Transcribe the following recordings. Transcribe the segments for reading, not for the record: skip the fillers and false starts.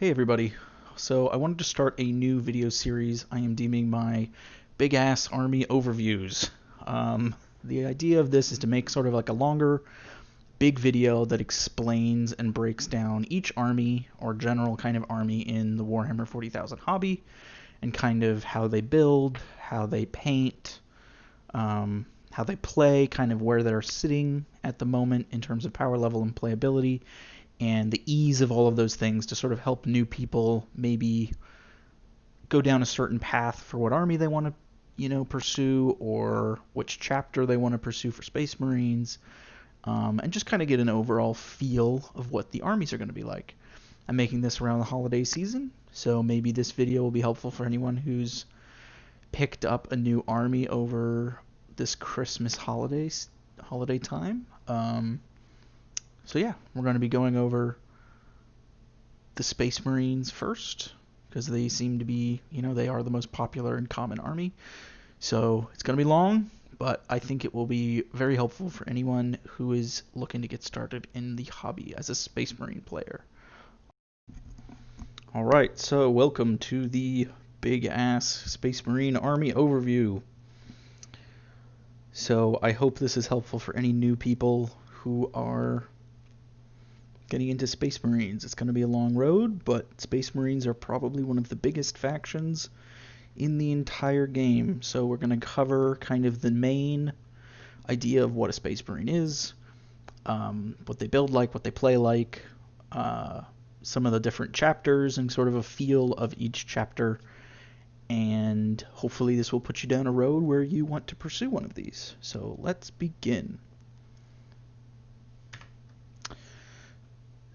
Hey everybody. So I wanted to start a new video series I am deeming my big ass army overviews. The idea of this is to make sort of like a longer, big video that explains and breaks down each army or general kind of army in the Warhammer 40,000 hobby and kind of how they build, how they paint, how they play, kind of where they're sitting at the moment in terms of power level and playability, and the ease of all of those things to sort of help new people maybe go down a certain path for what army they want to, pursue, or which chapter they want to pursue for Space Marines, and just kind of get an overall feel of what the armies are going to be like. I'm making this around the holiday season, so maybe this video will be helpful for anyone who's picked up a new army over this Christmas holiday time. So yeah, we're going to be going over the Space Marines first, because they seem to be, they are the most popular and common army. So it's going to be long, but I think it will be very helpful for anyone who is looking to get started in the hobby as a Space Marine player. Alright, so welcome to the big ass Space Marine army overview. So I hope this is helpful for any new people who are getting into Space Marines. It's going to be a long road, but Space Marines are probably one of the biggest factions in the entire game. So we're going to cover kind of the main idea of what a Space Marine is, what they build like, what they play like, some of the different chapters and sort of a feel of each chapter. And hopefully this will put you down a road where you want to pursue one of these. So let's begin.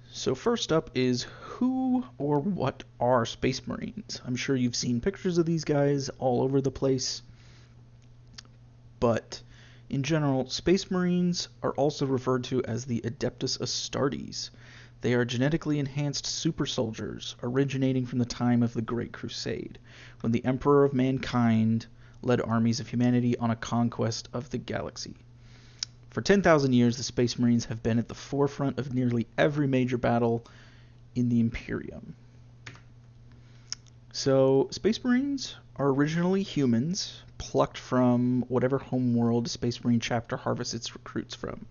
So first up is, who or what are Space Marines? I'm sure you've seen pictures of these guys all over the place, but in general, Space Marines are also referred to as the Adeptus Astartes. They are genetically enhanced super soldiers originating from the time of the Great Crusade, when the Emperor of Mankind led armies of humanity on a conquest of the galaxy. For 10,000 years, the Space Marines have been at the forefront of nearly every major battle in the Imperium. So, Space Marines are originally humans, plucked from whatever homeworld a Space Marine chapter harvests its recruits from.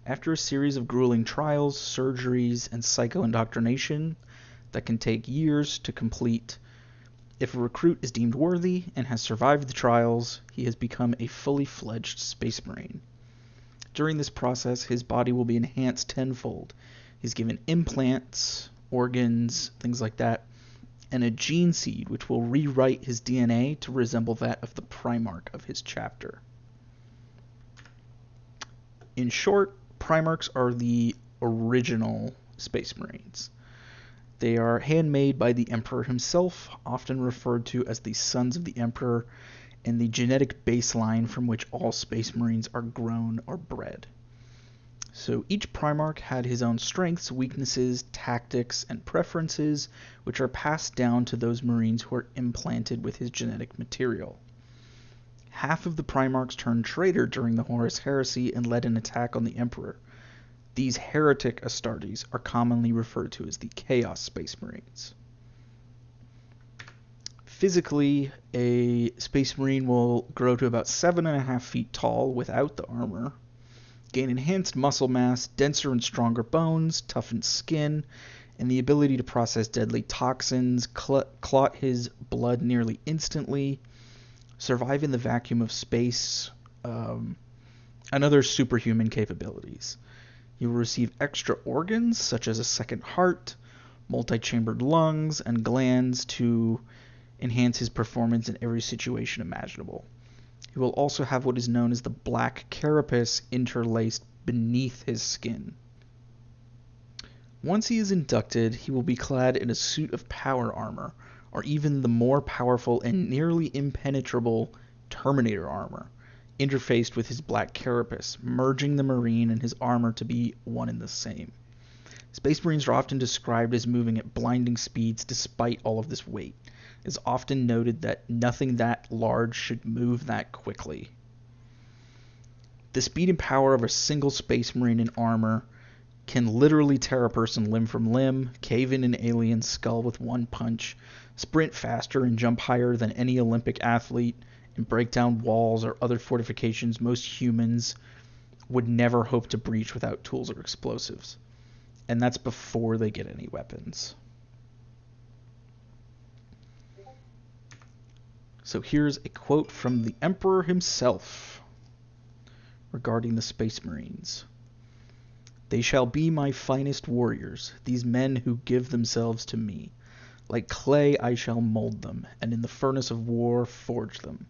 After a series of grueling trials, surgeries, and psycho-indoctrination that can take years to complete, if a recruit is deemed worthy and has survived the trials, he has become a fully fledged Space Marine. During this process, his body will be enhanced tenfold. He's given implants, organs, things like that, and a gene seed which will rewrite his DNA to resemble that of the Primarch of his chapter. In short, Primarchs are the original Space Marines. They are handmade by the Emperor himself, often referred to as the Sons of the Emperor, and the genetic baseline from which all Space Marines are grown or bred. So each Primarch had his own strengths, weaknesses, tactics, and preferences, which are passed down to those Marines who are implanted with his genetic material. Half of the Primarchs turned traitor during the Horus Heresy and led an attack on the Emperor. These heretic Astartes are commonly referred to as the Chaos Space Marines. Physically, a Space Marine will grow to about 7.5 feet tall without the armor, gain enhanced muscle mass, denser and stronger bones, toughened skin, and the ability to process deadly toxins, clot his blood nearly instantly, survive in the vacuum of space, and other superhuman capabilities. He will receive extra organs, such as a second heart, multi-chambered lungs, and glands to enhance his performance in every situation imaginable. He will also have what is known as the black carapace interlaced beneath his skin. Once he is inducted, he will be clad in a suit of power armor, or even the more powerful and nearly impenetrable Terminator armor, interfaced with his black carapace, merging the Marine and his armor to be one and the same. Space Marines are often described as moving at blinding speeds despite all of this weight. It is often noted that nothing that large should move that quickly. The speed and power of a single Space Marine in armor can literally tear a person limb from limb, cave in an alien's skull with one punch, sprint faster and jump higher than any Olympic athlete, and break down walls or other fortifications most humans would never hope to breach without tools or explosives. And that's before they get any weapons. So here's a quote from the Emperor himself regarding the Space Marines. "They shall be my finest warriors, these men who give themselves to me. Like clay I shall mold them, and in the furnace of war forge them.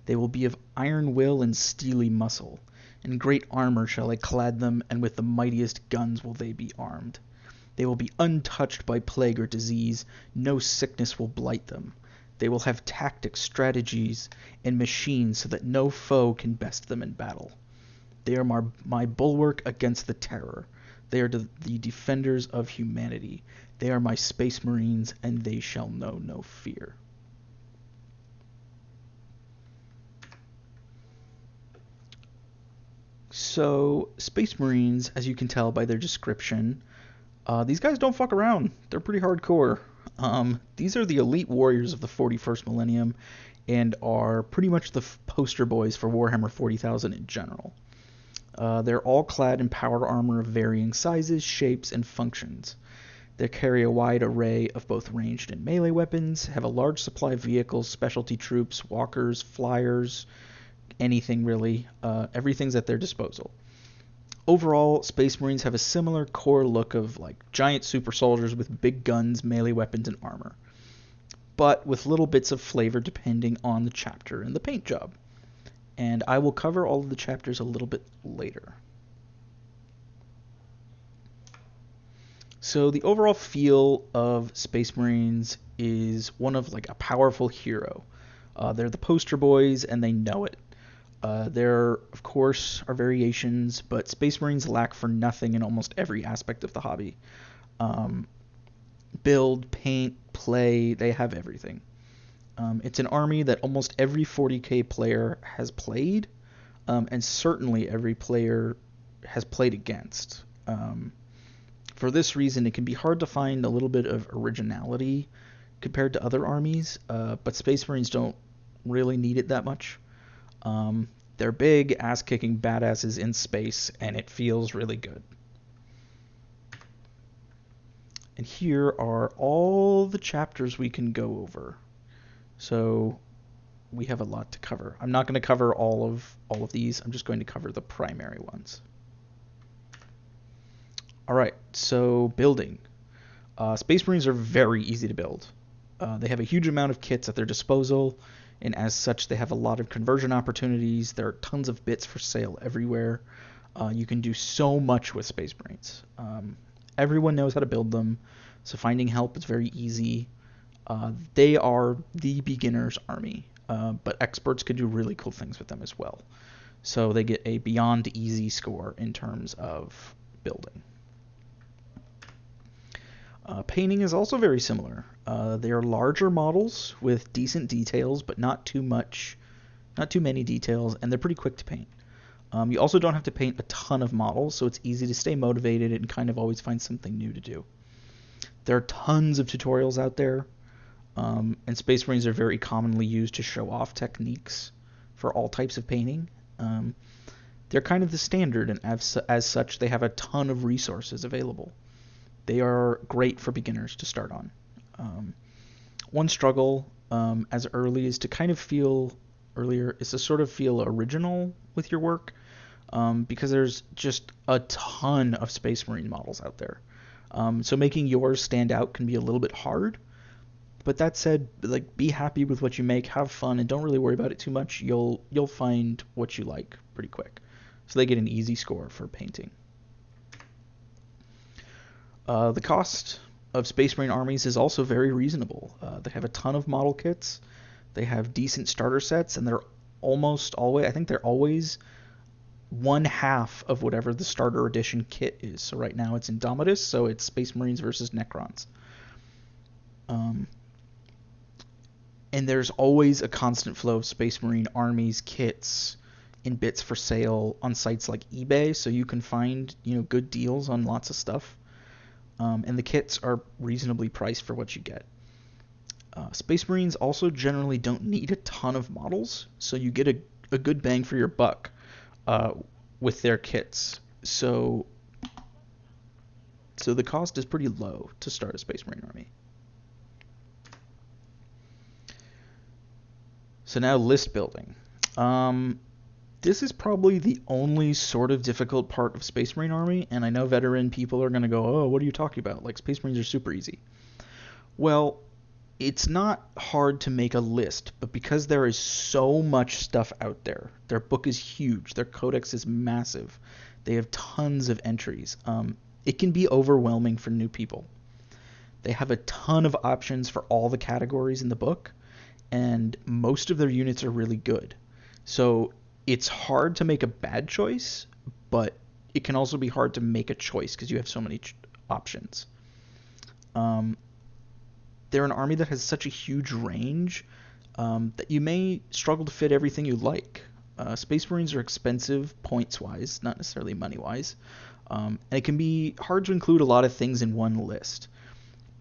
They will be of iron will and steely muscle. In great armor shall I clad them, and with the mightiest guns will they be armed. They will be untouched by plague or disease, no sickness will blight them. They will have tactics, strategies, and machines so that no foe can best them in battle. They are my bulwark against the terror. They are the defenders of humanity. They are my Space Marines, and they shall know no fear." So, Space Marines, as you can tell by their description, these guys don't fuck around. They're pretty hardcore. These are the elite warriors of the 41st millennium and are pretty much the poster boys for Warhammer 40,000 in general. They're all clad in power armor of varying sizes, shapes, and functions. They carry a wide array of both ranged and melee weapons, have a large supply of vehicles, specialty troops, walkers, flyers, anything really. Everything's at their disposal. Overall, Space Marines have a similar core look of like giant super soldiers with big guns, melee weapons, and armor, but with little bits of flavor depending on the chapter and the paint job. And I will cover all of the chapters a little bit later. So the overall feel of Space Marines is one of like a powerful hero. They're the poster boys and they know it. There, of course, are variations, but Space Marines lack for nothing in almost every aspect of the hobby. Build, paint, play, they have everything. It's an army that almost every 40k player has played, and certainly every player has played against. For this reason, it can be hard to find a little bit of originality compared to other armies, but Space Marines don't really need it that much. They're big, ass-kicking badasses in space, and it feels really good. And here are all the chapters we can go over. So we have a lot to cover. I'm not going to cover all of these. I'm just going to cover the primary ones. All right, so building. Space Marines are very easy to build. They have a huge amount of kits at their disposal, and as such, they have a lot of conversion opportunities. There are tons of bits for sale everywhere. You can do so much with Space Marines. Everyone knows how to build them, so finding help is very easy. They are the beginner's army, but experts could do really cool things with them as well. So they get a beyond easy score in terms of building. Painting is also very similar. They are larger models with decent details, but not too many details, and they're pretty quick to paint. You also don't have to paint a ton of models, so it's easy to stay motivated and kind of always find something new to do. There are tons of tutorials out there, and Space Marines are very commonly used to show off techniques for all types of painting. They're kind of the standard, and as such, they have a ton of resources available. They are great for beginners to start on. One struggle as early is to kind of feel original with your work, because there's just a ton of Space Marine models out there. So making yours stand out can be a little bit hard. But that said, like, be happy with what you make, have fun, and don't really worry about it too much. You'll find what you like pretty quick. So they get an easy score for painting. The cost of Space Marine armies is also very reasonable. They have a ton of model kits. They have decent starter sets, and they're always one half of whatever the starter edition kit is. So right now it's Indomitus, so it's Space Marines versus Necrons. And there's always a constant flow of Space Marine armies, kits, in bits for sale on sites like eBay, so you can find good deals on lots of stuff. And the kits are reasonably priced for what you get. Space Marines also generally don't need a ton of models, so you get a good bang for your buck with their kits. So the cost is pretty low to start a Space Marine army. So now list building. This is probably the only sort of difficult part of Space Marine army, and I know veteran people are going to go, oh, what are you talking about? Like, Space Marines are super easy. Well, it's not hard to make a list, but because there is so much stuff out there, their book is huge, their codex is massive, they have tons of entries, it can be overwhelming for new people. They have a ton of options for all the categories in the book, and most of their units are really good. So it's hard to make a bad choice, but it can also be hard to make a choice because you have so many options. They're an army that has such a huge range that you may struggle to fit everything you like. Space Marines are expensive points-wise, not necessarily money-wise, and it can be hard to include a lot of things in one list.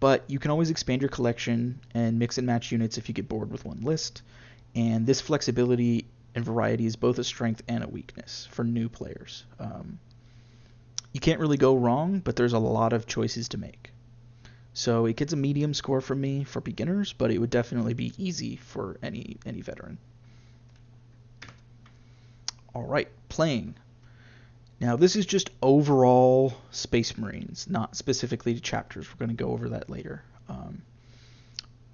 But you can always expand your collection and mix and match units if you get bored with one list, and this flexibility and variety is both a strength and a weakness for new players. You can't really go wrong, but there's a lot of choices to make. So it gets a medium score from me for beginners, but it would definitely be easy for any veteran. All right, playing. Now this is just overall Space Marines, not specifically to chapters. We're going to go over that later.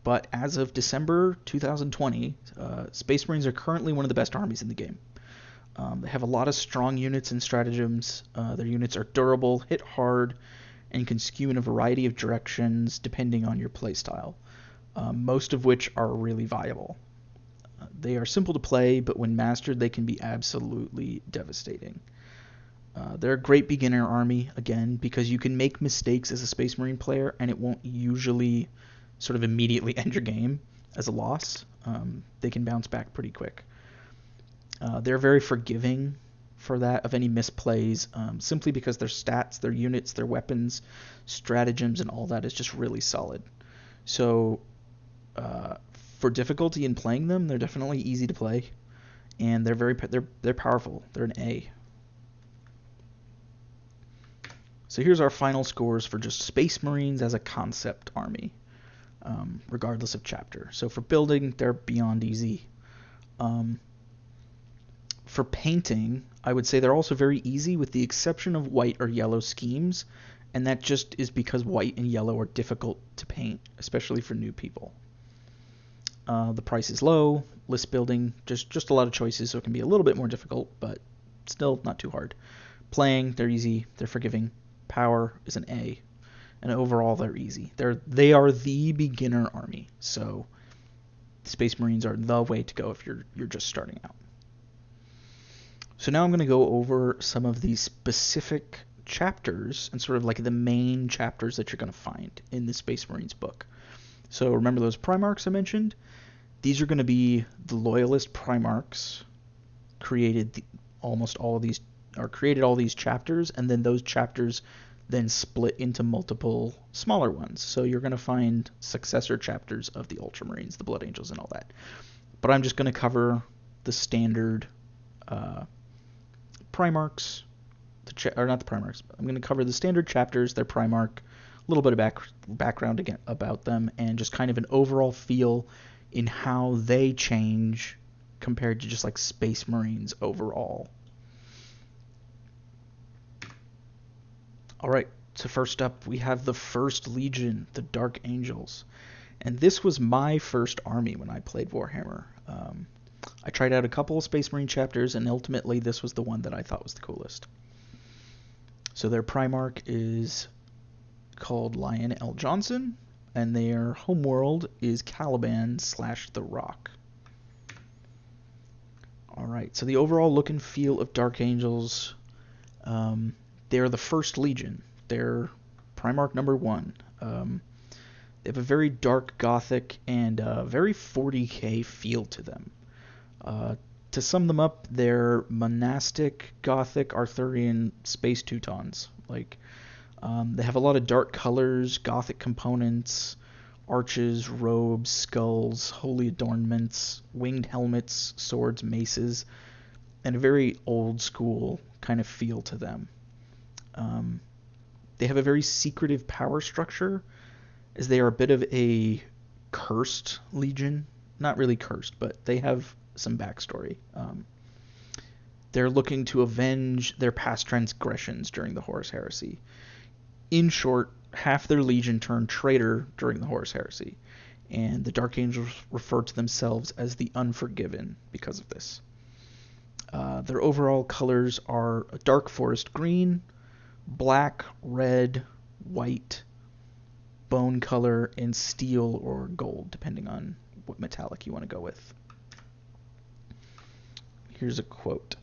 But as of December 2020, Space Marines are currently one of the best armies in the game. They have a lot of strong units and stratagems. Their units are durable, hit hard, and can skew in a variety of directions depending on your playstyle, most of which are really viable. They are simple to play, but when mastered, they can be absolutely devastating. They're a great beginner army, again, because you can make mistakes as a Space Marine player, and it won't usually sort of immediately end your game as a loss. They can bounce back pretty quick. They're very forgiving for that of any misplays, simply because their stats, their units, their weapons, stratagems, and all that is just really solid. So for difficulty in playing them, they're definitely easy to play, and they're powerful. They're an A. So here's our final scores for just Space Marines as a concept army, regardless of chapter. So for building, they're beyond easy. For painting, I would say they're also very easy with the exception of white or yellow schemes, and that just is because white and yellow are difficult to paint, especially for new people. The price is low, list building, just a lot of choices, so it can be a little bit more difficult, but still not too hard. Playing, they're easy, they're forgiving. Power is an A, and overall they're easy. They are the beginner army, so Space Marines are the way to go if you're just starting out. So now I'm going to go over some of these specific chapters and sort of like the main chapters that you're going to find in the Space Marines book. So remember those Primarchs I mentioned? These are going to be the Loyalist Primarchs created almost all of these, or created all these chapters, and then those chapters then split into multiple smaller ones. So you're going to find successor chapters of the Ultramarines, the Blood Angels, and all that. But I'm just going to cover the standard Primarchs, or not the Primarchs. I'm going to cover the standard chapters, their Primarch, a little bit of background again about them, and just kind of an overall feel in how they change compared to just like Space Marines overall. All right, so first up we have the First Legion, the Dark Angels. And this was my first army when I played Warhammer. I tried out a couple of Space Marine chapters, and ultimately this was the one that I thought was the coolest. So their Primarch is called Lion L. Johnson, and their homeworld is Caliban / The Rock. Alright, so the overall look and feel of Dark Angels, they're the First Legion. They're Primarch number 1. They have a very dark gothic and very 40k feel to them. To sum them up, they're monastic, gothic, Arthurian space Teutons. They have a lot of dark colors, gothic components, arches, robes, skulls, holy adornments, winged helmets, swords, maces, and a very old school kind of feel to them. They have a very secretive power structure, as they are a bit of a cursed legion. Not really cursed, but they have some backstory. They're looking to avenge their past transgressions during the Horus Heresy. In short, half their legion turned traitor during the Horus Heresy, and the Dark Angels refer to themselves as the Unforgiven because of this. Their overall colors are a dark forest green, black, red, white, bone color, and steel or gold, depending on what metallic you want to go with. Here's a quote.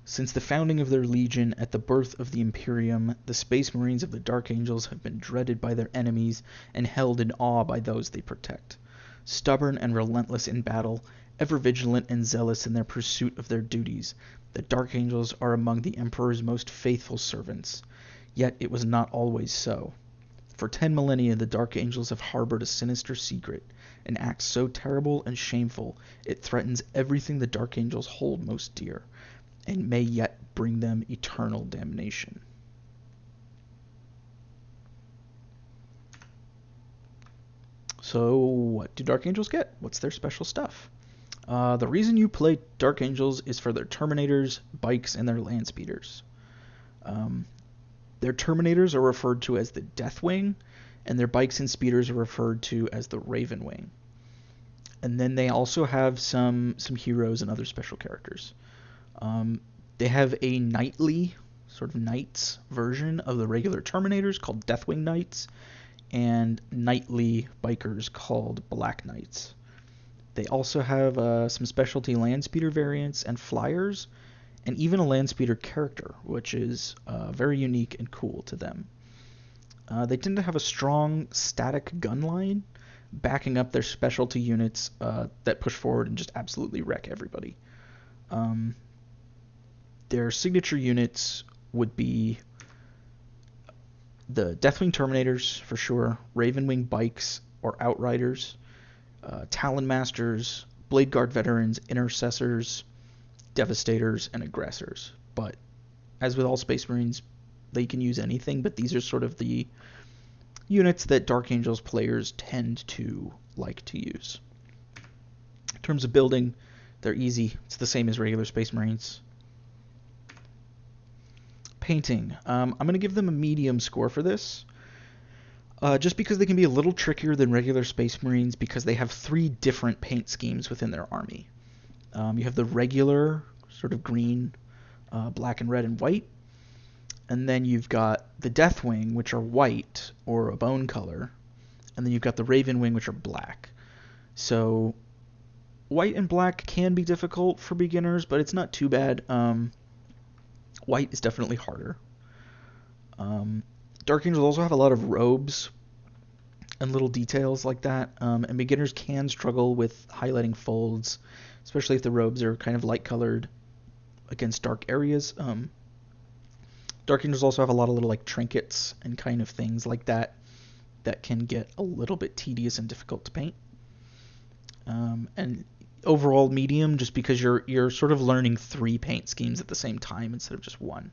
Since the founding of their legion at the birth of the Imperium, the Space Marines of the Dark Angels have been dreaded by their enemies and held in awe by those they protect. Stubborn and relentless in battle, ever vigilant and zealous in their pursuit of their duties, the Dark Angels are among the Emperor's most faithful servants. Yet it was not always so. For 10 millennia the Dark Angels have harbored a sinister secret, an act so terrible and shameful it threatens everything the Dark Angels hold most dear, and may yet bring them eternal damnation. So what do Dark Angels get? What's their special stuff? The reason you play Dark Angels is for their Terminators, bikes, and their land speeders. Their Terminators are referred to as the Deathwing, and their bikes and speeders are referred to as the Ravenwing. And then they also have some heroes and other special characters. They have a knightly, sort of knights version of the regular Terminators called Deathwing Knights, and knightly bikers called Black Knights. They also have some specialty landspeeder variants and flyers, and even a landspeeder character, which is very unique and cool to them. They tend to have a strong static gun line, backing up their specialty units that push forward and just absolutely wreck everybody. Their signature units would be the Deathwing Terminators, for sure, Ravenwing Bikes or Outriders, Talon Masters, Blade Guard Veterans, Intercessors, Devastators, and Aggressors. But as with all Space Marines, they can use anything, but these are sort of the units that Dark Angels players tend to like to use. In terms of building, they're easy. It's the same as regular Space Marines. Painting. I'm going to give them a medium score for this. Just because they can be a little trickier than regular Space Marines because they have 3 different paint schemes within their army. You have the regular sort of green, black and red and white. And then you've got the Deathwing, which are white or a bone color. And then you've got the Ravenwing, which are black. So white and black can be difficult for beginners, but it's not too bad. White is definitely harder. Dark Angels also have a lot of robes and little details like that, and beginners can struggle with highlighting folds, especially if the robes are kind of light-colored against dark areas. Dark Angels also have a lot of little like trinkets and kind of things like that that can get a little bit tedious and difficult to paint. And overall medium, just because you're sort of learning 3 paint schemes at the same time instead of just one.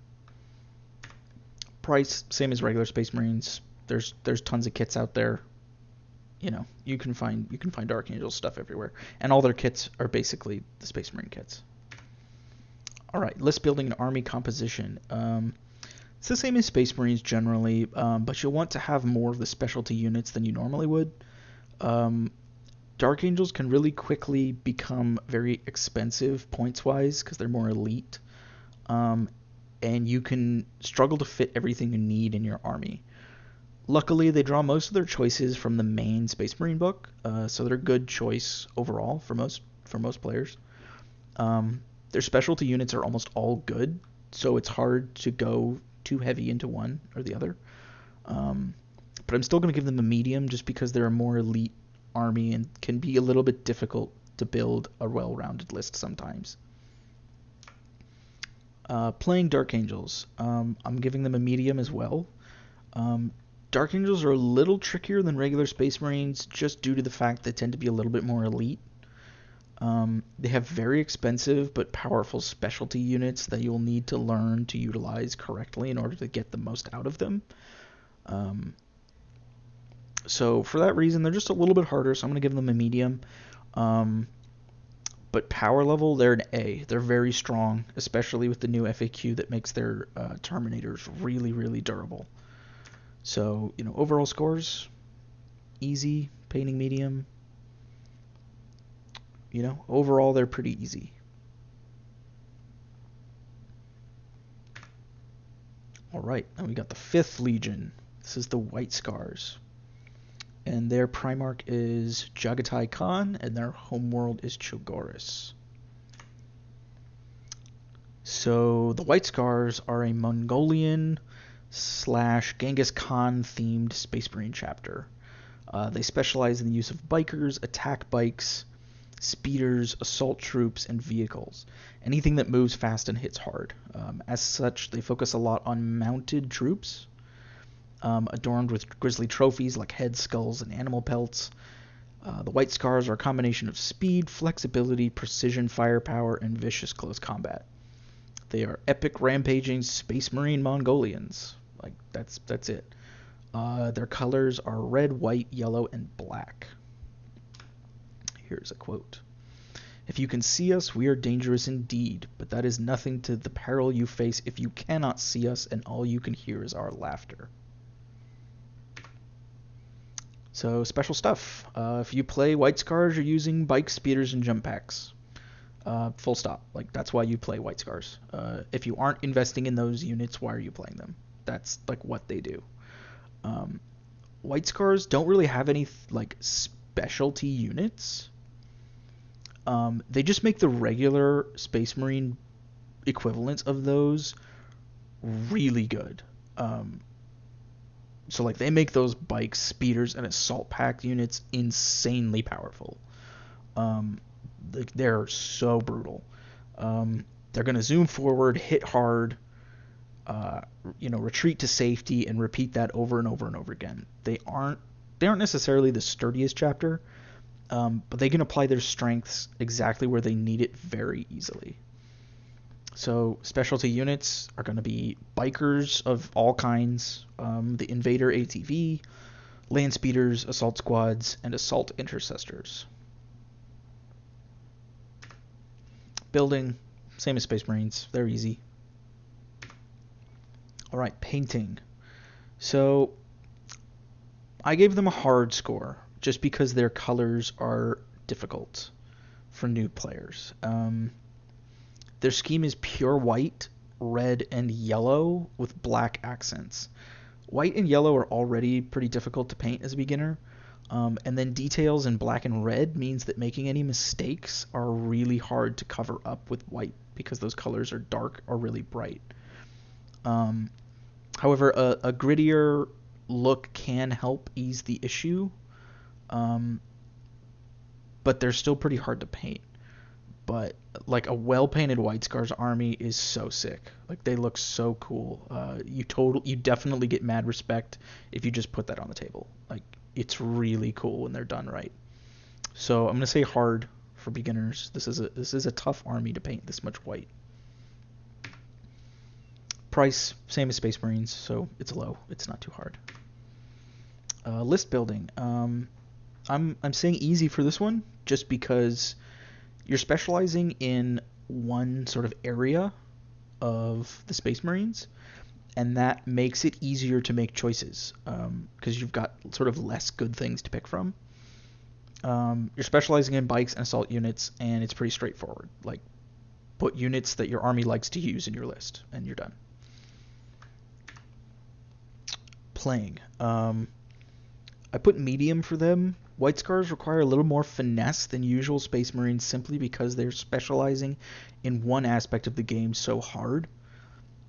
Price, same as regular Space Marines. There's tons of kits out there. You know, you can find Dark Angels stuff everywhere, and all their kits are basically the Space Marine kits. All right, list building and army composition. It's the same as Space Marines generally, but you'll want to have more of the specialty units than you normally would. Dark Angels can really quickly become very expensive points-wise because they're more elite, and you can struggle to fit everything you need in your army. Luckily, they draw most of their choices from the main Space Marine book, so they're a good choice overall for most players. Their specialty units are almost all good, so it's hard to go too heavy into one or the other. But I'm still going to give them a medium just because they're a more elite army and can be a little bit difficult to build a well-rounded list sometimes. Playing Dark Angels. I'm giving them a medium as well. Dark Angels are a little trickier than regular Space Marines just due to the fact they tend to be a little bit more elite. They have very expensive but powerful specialty units that you'll need to learn to utilize correctly in order to get the most out of them. So for that reason, they're just a little bit harder, so I'm going to give them a medium. But power level, they're an A. They're very strong, especially with the new FAQ that makes their Terminators really, really durable. So, overall scores, easy, painting medium. Overall they're pretty easy. Alright, and we got the 5th Legion. This is the White Scars. And their Primarch is Jagatai Khan, and their homeworld is Chogoris. So the White Scars are a Mongolian / Genghis Khan themed Space Marine chapter. They specialize in the use of bikers, attack bikes, speeders, assault troops, and vehicles. Anything that moves fast and hits hard. As such, they focus a lot on mounted troops, adorned with grisly trophies like heads, skulls, and animal pelts. The White Scars are a combination of speed, flexibility, precision firepower, and vicious close combat. They are epic rampaging Space Marine Mongolians. That's it. Their colors are red, white, yellow, and black. Here's a quote. "If you can see us, we are dangerous indeed, but that is nothing to the peril you face if you cannot see us and all you can hear is our laughter." So, special stuff. If you play White Scars, you're using bikes, speeders, and jump packs. Full stop. That's why you play White Scars. If you aren't investing in those units, why are you playing them? That's what they do. White Scars don't really have any specialty units. They just make the regular Space Marine equivalents of those really good. So they make those bikes, speeders, and assault pack units insanely powerful. They're so brutal. They're going to zoom forward, hit hard, retreat to safety, and repeat that over and over and over again. They aren't necessarily the sturdiest chapter, but they can apply their strengths exactly where they need it very easily. So specialty units are going to be bikers of all kinds, the Invader ATV, land speeders, assault squads, and assault intercessors. Building, same as Space Marines, they're easy. Alright, painting. So I gave them a hard score just because their colors are difficult for new players. Their scheme is pure white, red, and yellow with black accents. White and yellow are already pretty difficult to paint as a beginner, and then details in black and red means that making any mistakes are really hard to cover up with white because those colors are dark or really bright. However, a grittier look can help ease the issue, but they're still pretty hard to paint. But a well-painted White Scars army is so sick. They look so cool. You definitely get mad respect if you just put that on the table. It's really cool when they're done right. So I'm gonna say hard for beginners. This is a tough army to paint this much white. Price, same as Space Marines, so it's low. It's not too hard. List building. I'm saying easy for this one just because you're specializing in one sort of area of the Space Marines, and that makes it easier to make choices because you've got sort of less good things to pick from. You're specializing in bikes and assault units, and it's pretty straightforward. Put units that your army likes to use in your list, and you're done. Playing. I put medium for them. White Scars require a little more finesse than usual Space Marines simply because they're specializing in one aspect of the game so hard.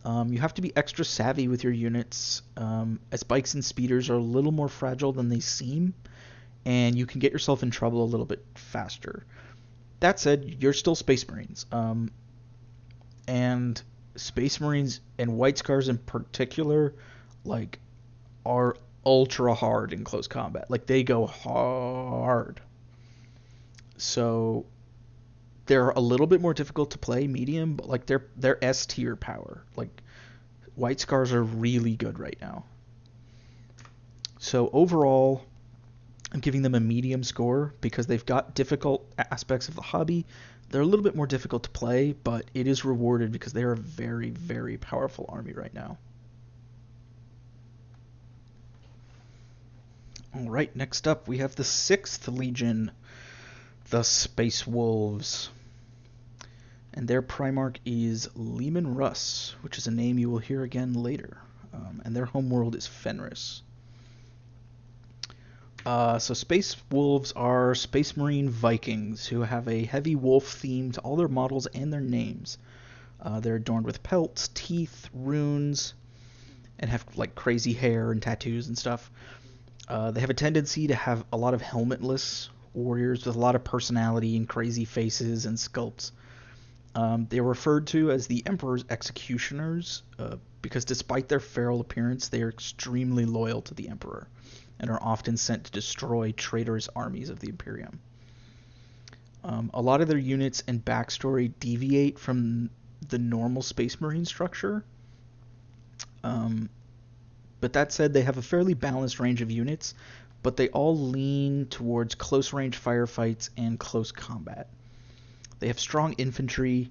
You have to be extra savvy with your units, as bikes and speeders are a little more fragile than they seem, and you can get yourself in trouble a little bit faster. That said, you're still Space Marines, and Space Marines and White Scars in particular, like, are ultra hard in close combat. Like, they go hard. So they're a little bit more difficult to play medium, but like they're S tier power. Like, White Scars are really good right now. So overall, I'm giving them a medium score because they've got difficult aspects of the hobby. They're a little bit more difficult to play, but it is rewarded because they're a very, very powerful army right now. Alright, next up we have the 6th Legion, the Space Wolves. And their Primarch is Leman Russ, which is a name you will hear again later. And their homeworld is Fenris. So Space Wolves are Space Marine Vikings who have a heavy wolf theme to all their models and their names. They're adorned with pelts, teeth, runes, and have like crazy hair and tattoos and stuff. They have a tendency to have a lot of helmetless warriors with a lot of personality and crazy faces and sculpts. They are referred to as the Emperor's Executioners because despite their feral appearance, they are extremely loyal to the Emperor and are often sent to destroy traitorous armies of the Imperium. A lot of their units and backstory deviate from the normal Space Marine structure. But that said, they have a fairly balanced range of units, but they all lean towards close-range firefights and close combat. They have strong infantry,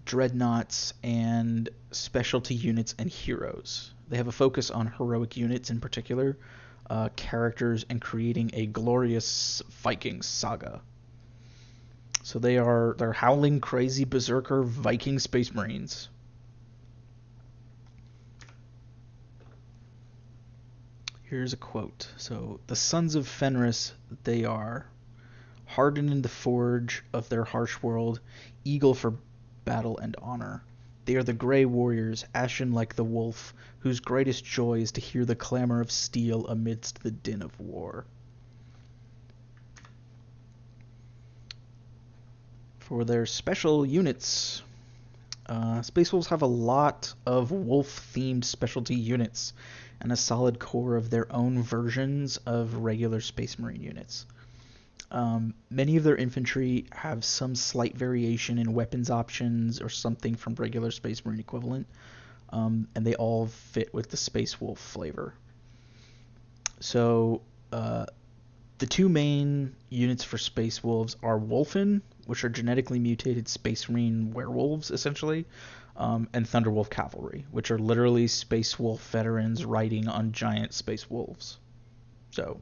dreadnoughts, and specialty units and heroes. They have a focus on heroic units in particular, characters, and creating a glorious Viking saga. So they're howling, crazy, berserker Viking Space Marines. Here's a quote. So, the sons of Fenris, they are hardened in the forge of their harsh world, eagle for battle and honor. They are the gray warriors, ashen like the wolf, whose greatest joy is to hear the clamor of steel amidst the din of war. For their special units, Space Wolves have a lot of wolf-themed specialty units and a solid core of their own versions of regular Space Marine units. Many of their infantry have some slight variation in weapons options or something from regular Space Marine equivalent, and they all fit with the Space Wolf flavor. So the two main units for Space Wolves are Wolfen, which are genetically mutated Space Marine werewolves, essentially, and Thunderwolf Cavalry, which are literally Space Wolf veterans riding on giant Space Wolves. So,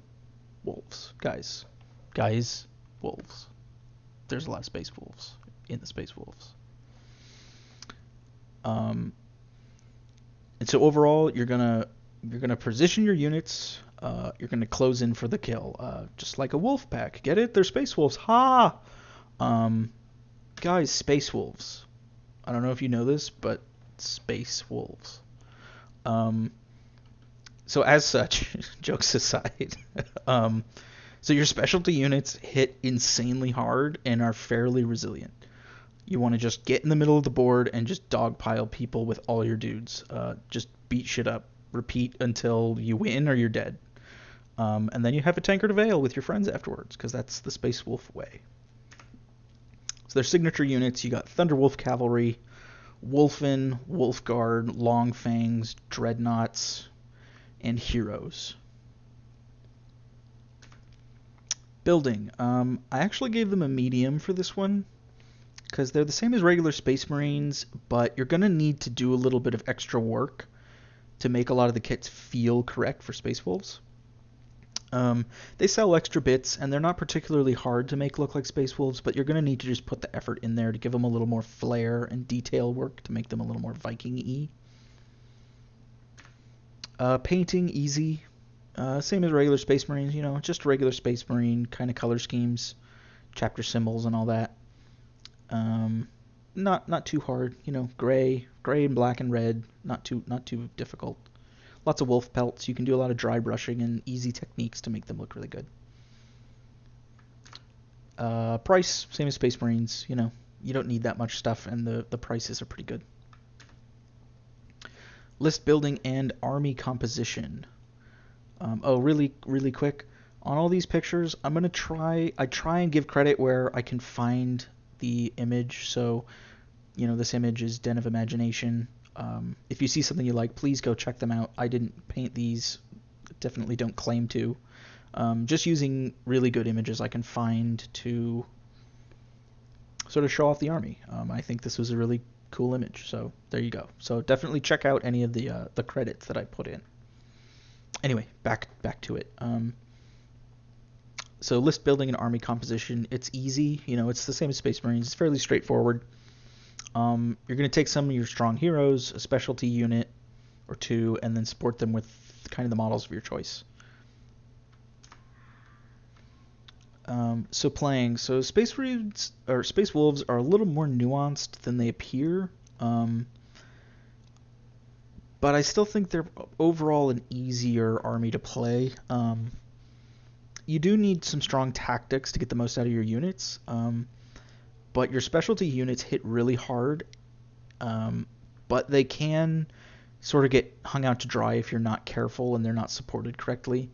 wolves, guys, wolves. There's a lot of Space Wolves in the Space Wolves. And so overall, you're gonna position your units. You're gonna close in for the kill, just like a wolf pack. Get it? They're Space Wolves. Ha! Guys, Space Wolves. I don't know if you know this, but Space Wolves. So as such, jokes aside, so your specialty units hit insanely hard and are fairly resilient. You want to just get in the middle of the board and just dogpile people with all your dudes. Just beat shit up. Repeat until you win or you're dead. And then you have a tankard of ale with your friends afterwards, because that's the Space Wolf way. So their signature units, you got Thunderwolf Cavalry, Wolfen, Wolfguard, Longfangs, Dreadnoughts, and Heroes. Building. I actually gave them a medium for this one, because they're the same as regular Space Marines, but you're going to need to do a little bit of extra work to make a lot of the kits feel correct for Space Wolves. They sell extra bits, and they're not particularly hard to make look like Space Wolves, but you're going to need to just put the effort in there to give them a little more flair and detail work to make them a little more Viking-y. Painting, easy. Same as regular Space Marines, just regular Space Marine kind of color schemes, chapter symbols and all that. Not too hard, gray and black and red, not too difficult. Lots of wolf pelts. You can do a lot of dry brushing and easy techniques to make them look really good. Price, same as Space Marines. You don't need that much stuff, and the prices are pretty good. List building and army composition. Oh, really quick. On all these pictures, I try and give credit where I can find the image. So, this image is Den of Imagination. If you see something you like, please go check them out. I didn't paint these, definitely don't claim to. Just using really good images I can find to sort of show off the army. I think this was a really cool image, so there you go. So definitely check out any of the credits that I put in. Anyway, back to it. So list building and army composition, it's easy. It's the same as Space Marines. It's fairly straightforward. You're going to take some of your strong heroes, a specialty unit or two, and then support them with kind of the models of your choice. So Space Marines or Space Wolves are a little more nuanced than they appear. But I still think they're overall an easier army to play. You do need some strong tactics to get the most out of your units, but your specialty units hit really hard, but they can sort of get hung out to dry if you're not careful and they're not supported correctly.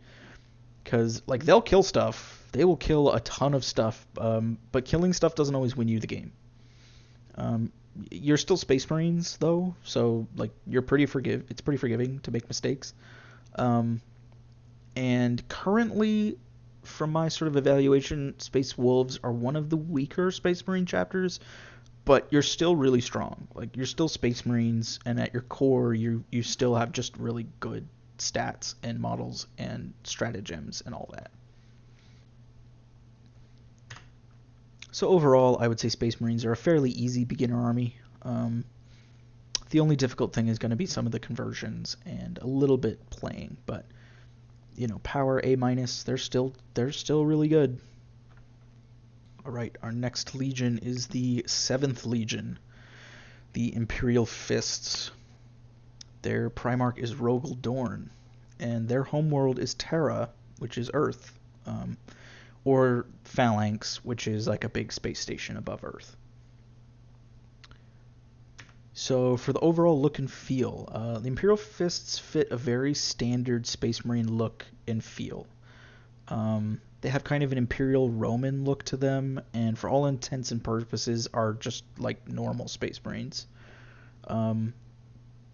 Because they'll kill stuff, they will kill a ton of stuff, but killing stuff doesn't always win you the game. You're still Space Marines though, so it's pretty forgiving to make mistakes. And currently, from my sort of evaluation, Space Wolves are one of the weaker Space Marine chapters, but you're still really strong. You're still Space Marines, and at your core, you still have just really good stats and models and stratagems and all that. So overall, I would say Space Marines are a fairly easy beginner army. The only difficult thing is going to be some of the conversions and a little bit playing, but power A-, they're still really good. All right, our next legion is the 7th Legion, the Imperial Fists. Their Primarch is Rogel Dorn, and their homeworld is Terra, which is Earth, or Phalanx, which is like a big space station above Earth. So for the overall look and feel, the Imperial Fists fit a very standard Space Marine look and feel. They have kind of an Imperial Roman look to them, and for all intents and purposes are just like normal Space Marines.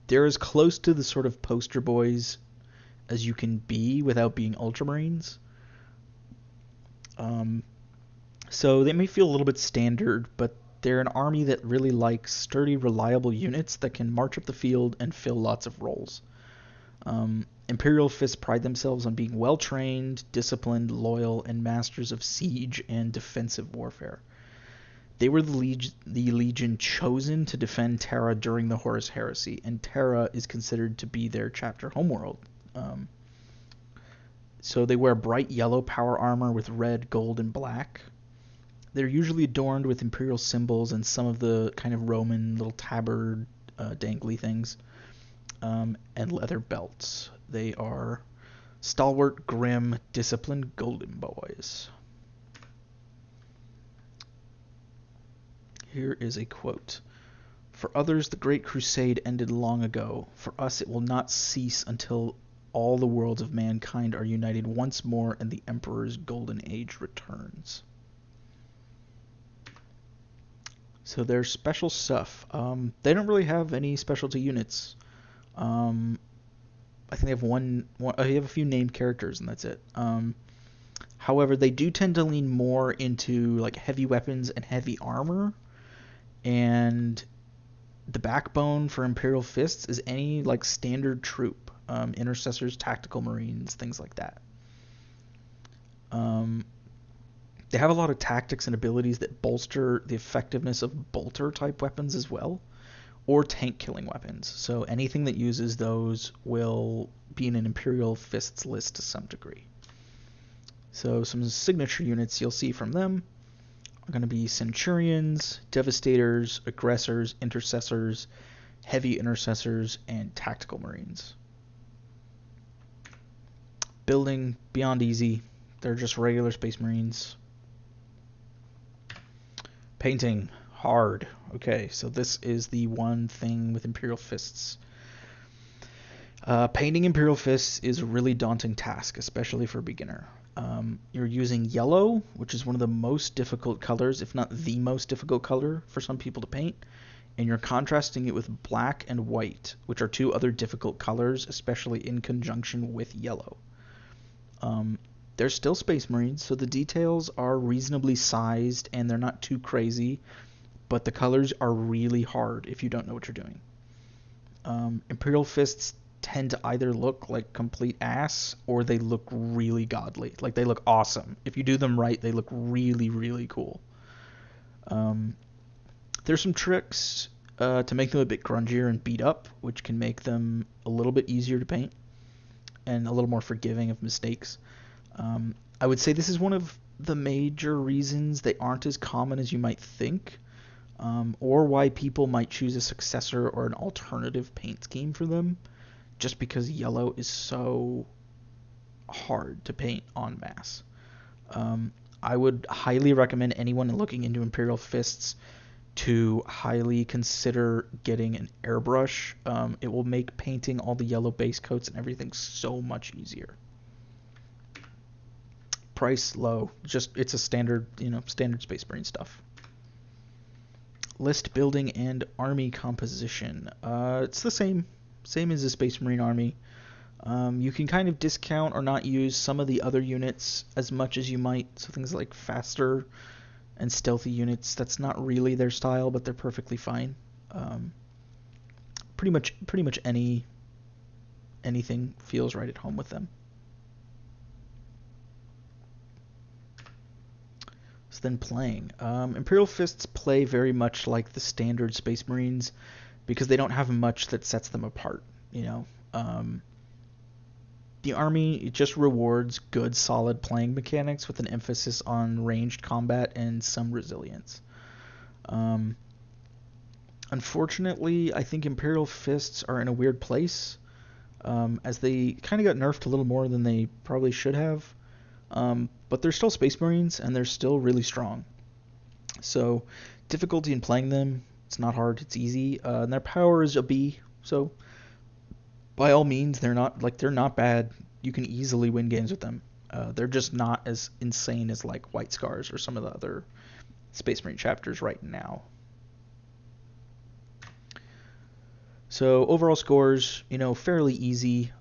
They're as close to the sort of poster boys as you can be without being Ultramarines. So they may feel a little bit standard, but they're an army that really likes sturdy, reliable units that can march up the field and fill lots of roles. Imperial Fists pride themselves on being well-trained, disciplined, loyal, and masters of siege and defensive warfare. They were the legion chosen to defend Terra during the Horus Heresy, and Terra is considered to be their chapter homeworld. So they wear bright yellow power armor with red, gold, and black. They're usually adorned with imperial symbols and some of the kind of Roman little tabard dangly things, and leather belts. They are stalwart, grim, disciplined golden boys. Here is a quote. "For others, the Great Crusade ended long ago. For us, it will not cease until all the worlds of mankind are united once more and the Emperor's golden age returns." So their special stuff. They don't really have any specialty units. I think they have they have a few named characters, and that's it. However, they do tend to lean more into heavy weapons and heavy armor. And the backbone for Imperial Fists is any standard troop, intercessors, tactical marines, things like that. They have a lot of tactics and abilities that bolster the effectiveness of bolter type weapons as well, or tank killing weapons. So anything that uses those will be in an Imperial Fists list to some degree. So some signature units you'll see from them are going to be Centurions, Devastators, Aggressors, Intercessors, Heavy Intercessors, and Tactical Marines. Building, beyond easy. They're just regular Space Marines. Painting, hard. Okay, so this is the one thing with Imperial Fists. Painting Imperial Fists is a really daunting task, especially for a beginner. You're using yellow, which is one of the most difficult colors, if not the most difficult color for some people to paint, and you're contrasting it with black and white, which are two other difficult colors, especially in conjunction with yellow. They're still Space Marines, so the details are reasonably sized and they're not too crazy, but the colors are really hard if you don't know what you're doing. Imperial Fists tend to either look like complete ass or they look really godly. Like, they look awesome. If you do them right, they look really, really cool. There's some tricks to make them a bit grungier and beat up, which can make them a little bit easier to paint and a little more forgiving of mistakes. I would say this is one of the major reasons they aren't as common as you might think, or why people might choose a successor or an alternative paint scheme for them, just because yellow is so hard to paint en masse. I would highly recommend anyone looking into Imperial Fists to highly consider getting an airbrush. It will make painting all the yellow base coats and everything so much easier. Price low, it's a standard Space Marine stuff. List building and army composition. It's the same as a Space Marine army. You can kind of discount or not use some of the other units as much as you might. So things like faster and stealthy units, that's not really their style, but they're perfectly fine. Pretty much anything feels right at home with them. So then playing. Imperial Fists play very much like the standard Space Marines because they don't have much that sets them apart. The army, it just rewards good, solid playing mechanics with an emphasis on ranged combat and some resilience. Unfortunately, I think Imperial Fists are in a weird place, as they kind of got nerfed a little more than they probably should have. But they're still Space Marines, and they're still really strong. So, difficulty in playing them, it's not hard, it's easy. And their power is a B, so by all means, they're not bad. You can easily win games with them. They're just not as insane as like White Scars or some of the other Space Marine chapters right now. So overall scores, fairly easy.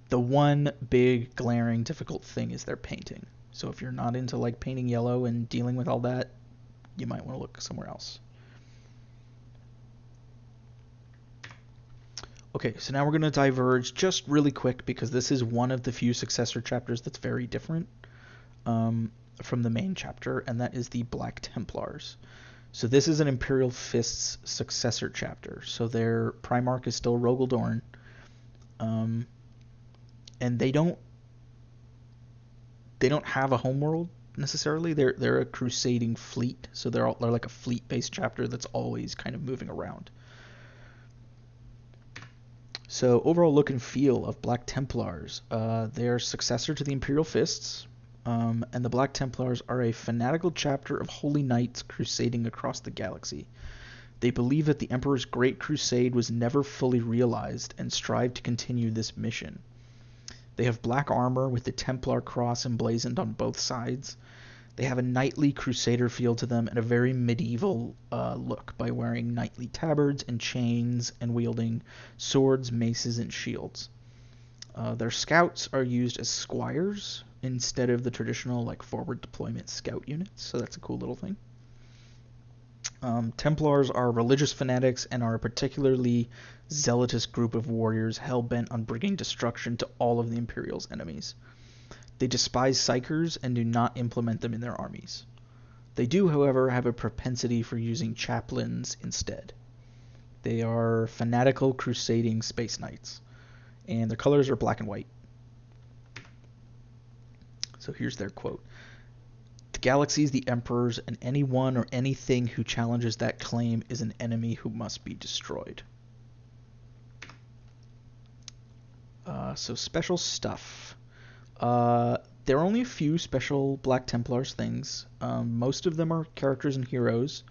The one big glaring difficult thing is their painting. So if you're not into like painting yellow and dealing with all that, you might want to look somewhere else. Okay, so now we're going to diverge just really quick because this is one of the few successor chapters that's very different from the main chapter, and that is the Black Templars. So this is an Imperial Fists successor chapter. So their Primarch is still Rogel Dorn. And they don't have a homeworld necessarily. They're a crusading fleet, so they're like a fleet-based chapter that's always kind of moving around. So overall look and feel of Black Templars, they're successor to the Imperial Fists, and the Black Templars are a fanatical chapter of holy knights crusading across the galaxy. They believe that the Emperor's Great Crusade was never fully realized and strive to continue this mission. They have black armor with the Templar cross emblazoned on both sides. They have a knightly crusader feel to them and a very medieval look by wearing knightly tabards and chains and wielding swords, maces, and shields. Their scouts are used as squires instead of the traditional like forward deployment scout units, so that's a cool little thing. Templars are religious fanatics and are a particularly zealotous group of warriors hell-bent on bringing destruction to all of the Imperial's enemies. They despise psychers and do not implement them in their armies. They do, however, have a propensity for using chaplains instead. They are fanatical crusading space knights, and their colors are black and white. So here's their quote. The galaxy is the Emperor's, and anyone or anything who challenges that claim is an enemy who must be destroyed. So special stuff. There are only a few special Black Templars things. Most of them are characters and heroes,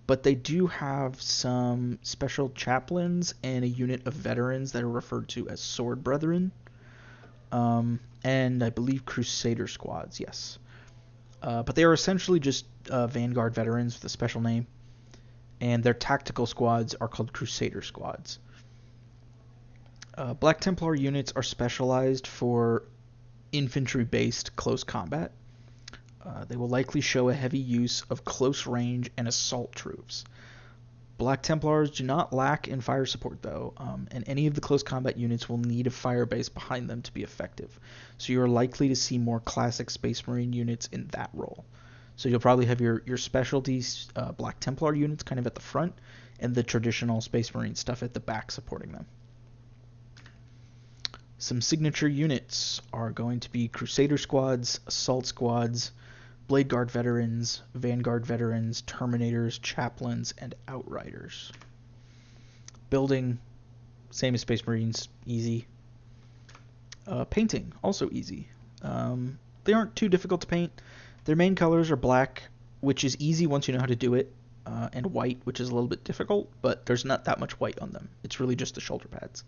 but they do have some special chaplains and a unit of veterans that are referred to as Sword Brethren, and I believe Crusader squads, yes. But they are essentially just Vanguard veterans with a special name, and their tactical squads are called Crusader squads. Black Templar units are specialized for infantry-based close combat. They will likely show a heavy use of close range and assault troops. Black Templars do not lack in fire support, though, and any of the close combat units will need a fire base behind them to be effective. So you're likely to see more classic Space Marine units in that role. So you'll probably have your specialty Black Templar units kind of at the front, and the traditional Space Marine stuff at the back supporting them. Some signature units are going to be Crusader squads, Assault squads, Blade Guard veterans, Vanguard veterans, Terminators, Chaplains, and Outriders. Building, same as Space Marines, easy. Painting, also easy. They aren't too difficult to paint. Their main colors are black, which is easy once you know how to do it, and white, which is a little bit difficult, but there's not that much white on them. It's really just the shoulder pads.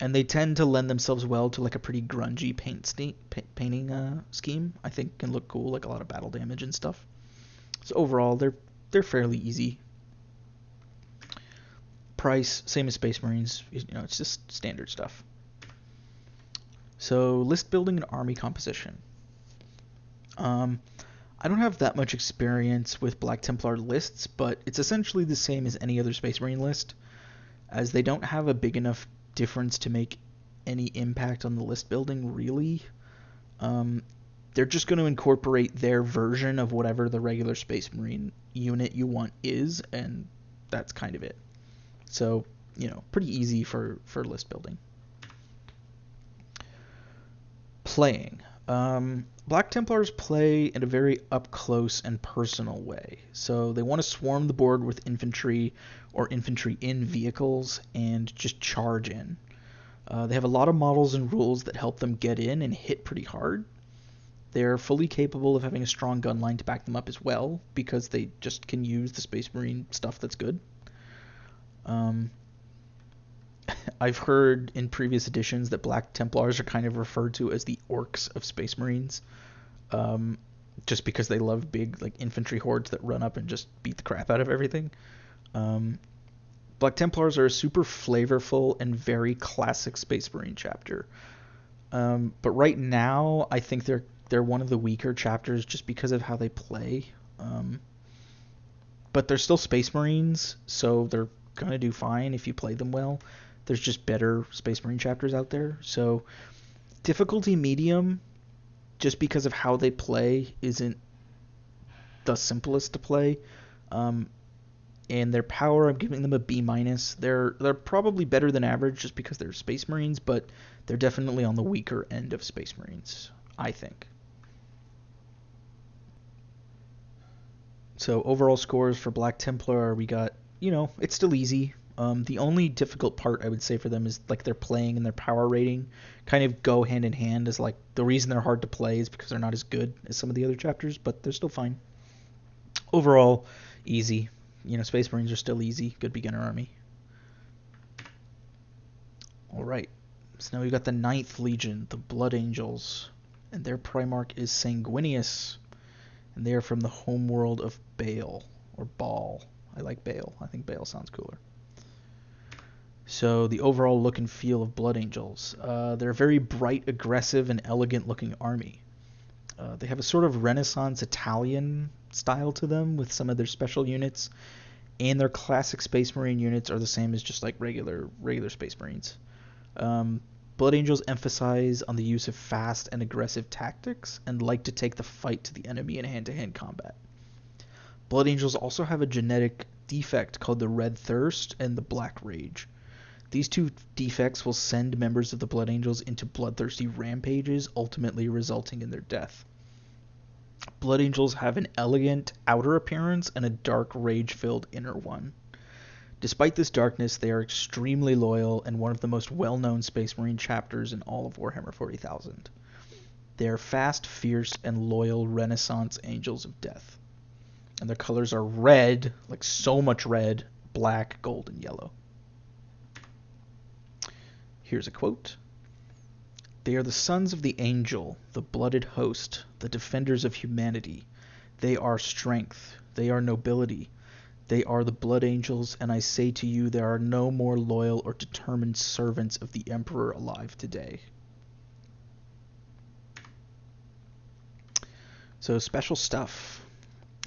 And they tend to lend themselves well to like a pretty grungy painting scheme. I think can look cool, like a lot of battle damage and stuff. So overall, they're fairly easy. Price, same as Space Marines. It's just standard stuff. So list building and army composition. I don't have that much experience with Black Templar lists, but it's essentially the same as any other Space Marine list, as they don't have a big enough difference to make any impact on the list building, really. They're just going to incorporate their version of whatever the regular Space Marine unit you want is, and that's kind of it. So, pretty easy for list building. Playing. Black Templars play in a very up-close and personal way. So they want to swarm the board with infantry or infantry in vehicles and just charge in. They have a lot of models and rules that help them get in and hit pretty hard. They're fully capable of having a strong gun line to back them up as well, because they just can use the Space Marine stuff that's good. I've heard in previous editions that Black Templars are kind of referred to as the orcs of Space Marines, just because they love big like infantry hordes that run up and just beat the crap out of everything. Black Templars are a super flavorful and very classic Space Marine chapter. But right now, I think they're one of the weaker chapters just because of how they play. But they're still Space Marines, so they're going to do fine if you play them well. There's just better Space Marine chapters out there. So difficulty medium, just because of how they play, isn't the simplest to play. And their power, I'm giving them a B-. They're probably better than average just because they're Space Marines, but they're definitely on the weaker end of Space Marines, I think. So overall scores for Black Templar, we got, it's still easy. The only difficult part I would say for them is like their playing and their power rating kind of go hand in hand, as like the reason they're hard to play is because they're not as good as some of the other chapters, but they're still fine. Overall, easy. Space Marines are still easy. Good beginner army. Alright, so now we've got the 9th Legion, the Blood Angels, and their Primarch is Sanguinius, and they are from the homeworld of Baal, or Baal. I like Baal. I think Baal sounds cooler. So the overall look and feel of Blood Angels. They're a very bright, aggressive, and elegant-looking army. They have a sort of Renaissance Italian style to them with some of their special units, and their classic Space Marine units are the same as just like regular Space Marines. Blood Angels emphasize on the use of fast and aggressive tactics and like to take the fight to the enemy in hand-to-hand combat. Blood Angels also have a genetic defect called the Red Thirst and the Black Rage. These two defects will send members of the Blood Angels into bloodthirsty rampages, ultimately resulting in their death. Blood Angels have an elegant outer appearance and a dark, rage-filled inner one. Despite this darkness, they are extremely loyal and one of the most well-known Space Marine chapters in all of Warhammer 40,000. They are fast, fierce, and loyal Renaissance Angels of Death. And their colors are red, like so much red, black, gold, and yellow. Here's a quote. They are the sons of the angel, the blooded host, the defenders of humanity. They are strength. They are nobility. They are the blood angels, and I say to you, there are no more loyal or determined servants of the Emperor alive today. So, special stuff.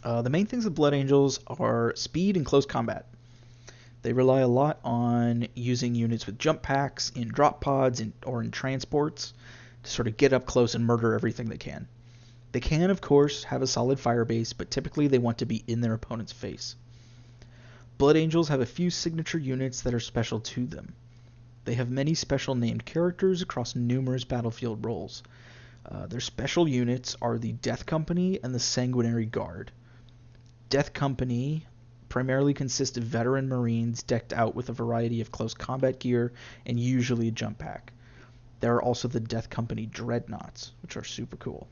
The main things of blood angels are speed and close combat. They rely a lot on using units with jump packs, in drop pods, or in transports to sort of get up close and murder everything they can. They can, of course, have a solid fire base, but typically they want to be in their opponent's face. Blood Angels have a few signature units that are special to them. They have many special named characters across numerous battlefield roles. Their special units are the Death Company and the Sanguinary Guard. Death Company primarily consists of veteran Marines decked out with a variety of close combat gear and usually a jump pack. There are also the Death Company Dreadnoughts, which are super cool.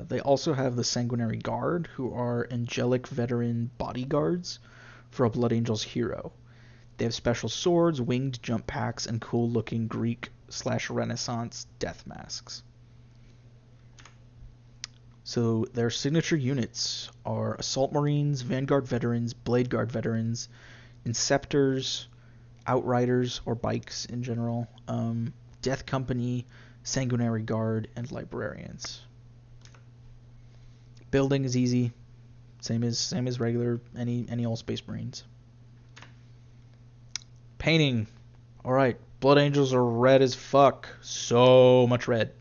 They also have the Sanguinary Guard, who are angelic veteran bodyguards for a Blood Angels hero. They have special swords, winged jump packs, and cool-looking Greek/Renaissance death masks. So their signature units are Assault Marines, Vanguard Veterans, Blade Guard Veterans, Inceptors, Outriders, or Bikes in general, Death Company, Sanguinary Guard, and Librarians. Building is easy, same as regular any old Space Marines. Painting, all right. Blood Angels are red as fuck, so much red.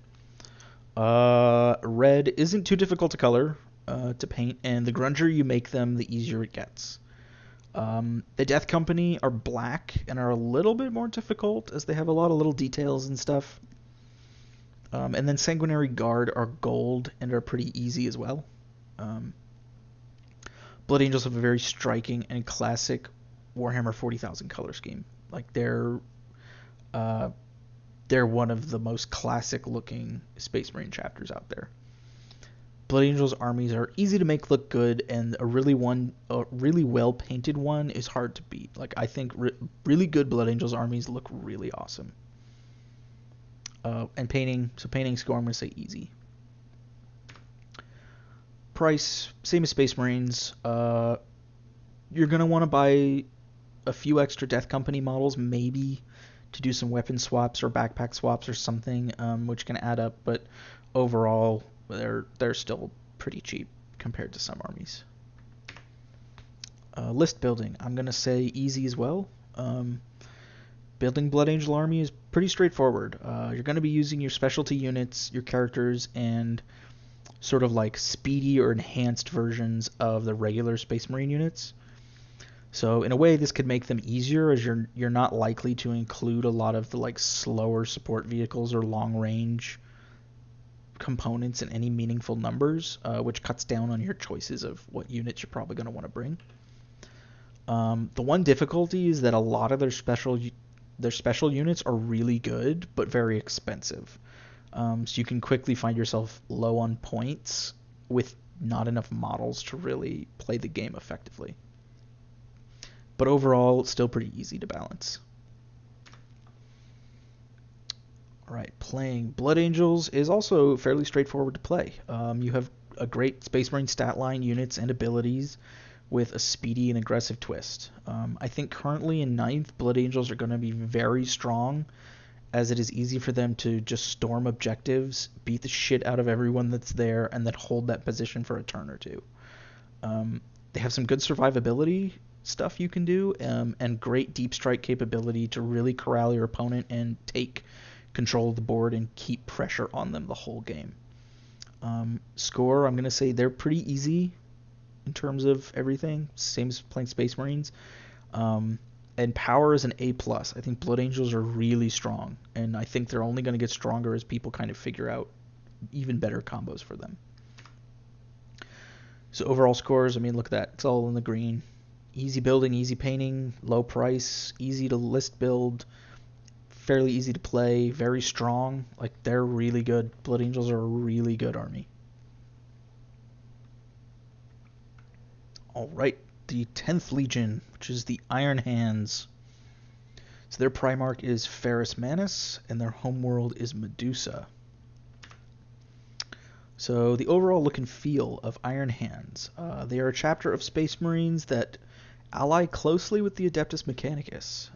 Red isn't too difficult to color, to paint, and the grungier you make them, the easier it gets. The Death Company are black and are a little bit more difficult as they have a lot of little details and stuff. And then Sanguinary Guard are gold and are pretty easy as well. Blood Angels have a very striking and classic Warhammer 40,000 color scheme. Like they're one of the most classic looking Space Marine chapters out there. Blood Angels armies are easy to make look good, and a really well painted one is hard to beat. Like I think really good Blood Angels armies look really awesome. And painting score, I'm gonna say easy. Price, same as Space Marines. You're gonna want to buy a few extra Death Company models, maybe to do some weapon swaps or backpack swaps or something, which can add up. But overall, they're still pretty cheap compared to some armies. List building, I'm gonna say easy as well. Building Blood Angel army is pretty straightforward. You're gonna be using your specialty units, your characters, and sort of like speedy or enhanced versions of the regular Space Marine units. So in a way, this could make them easier, as you're not likely to include a lot of the like slower support vehicles or long range components in any meaningful numbers, which cuts down on your choices of what units you're probably going to want to bring. The one difficulty is that a lot of their special units are really good but very expensive. So you can quickly find yourself low on points with not enough models to really play the game effectively. But overall, still pretty easy to balance. Alright, playing Blood Angels is also fairly straightforward to play. You have a great Space Marine stat line, units, and abilities with a speedy and aggressive twist. I think currently in 9th, Blood Angels are going to be very strong, as it is easy for them to just storm objectives, beat the shit out of everyone that's there, and then hold that position for a turn or two. They have some good survivability stuff you can do, and great deep strike capability to really corral your opponent and take control of the board and keep pressure on them the whole game. Score, I'm going to say they're pretty easy in terms of everything, same as playing Space Marines. And power is an A+. I think Blood Angels are really strong, and I think they're only going to get stronger as people kind of figure out even better combos for them. So overall scores, I mean, look at that. It's all in the green. Easy building, easy painting, low price, easy to list build, fairly easy to play, very strong. Like, they're really good. Blood Angels are a really good army. Alright, the 10th Legion, which is the Iron Hands. So their Primarch is Ferrus Manus, and their homeworld is Medusa. So the overall look and feel of Iron Hands. They are a chapter of Space Marines that ally closely with the Adeptus Mechanicus.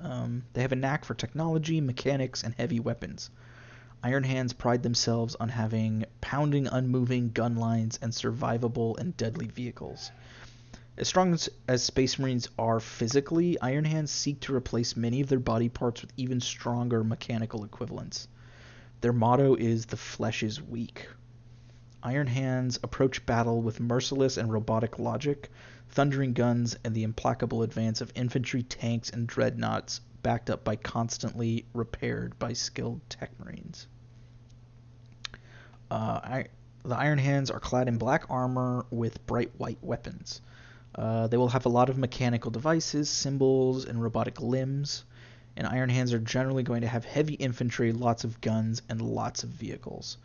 They have a knack for technology, mechanics, and heavy weapons. Iron Hands pride themselves on having pounding, unmoving gun lines and survivable and deadly vehicles. As strong as Space Marines are physically, Iron Hands seek to replace many of their body parts with even stronger mechanical equivalents. Their motto is "The flesh is weak." Iron Hands approach battle with merciless and robotic logic, thundering guns, and the implacable advance of infantry, tanks, and dreadnoughts, backed up by constantly repaired by skilled tech marines. The Iron Hands are clad in black armor with bright white weapons. They will have a lot of mechanical devices, symbols, and robotic limbs, and Iron Hands are generally going to have heavy infantry, lots of guns, and lots of vehicles.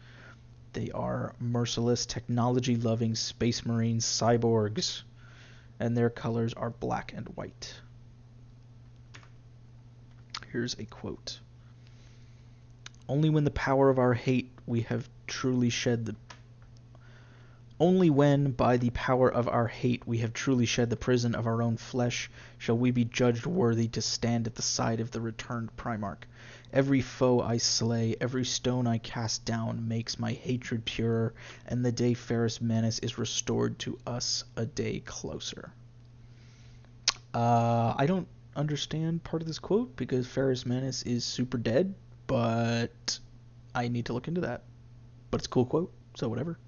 They are merciless, technology-loving Space Marine cyborgs, and their colors are black and white. Here's a quote. Only when by the power of our hate we have truly shed the prison of our own flesh, shall we be judged worthy to stand at the side of the returned Primarch. Every foe I slay, every stone I cast down makes my hatred purer, and the day Ferrus Manus is restored to us a day closer. I don't understand part of this quote because Ferrus Manus is super dead, but I need to look into that. But it's a cool quote, so whatever.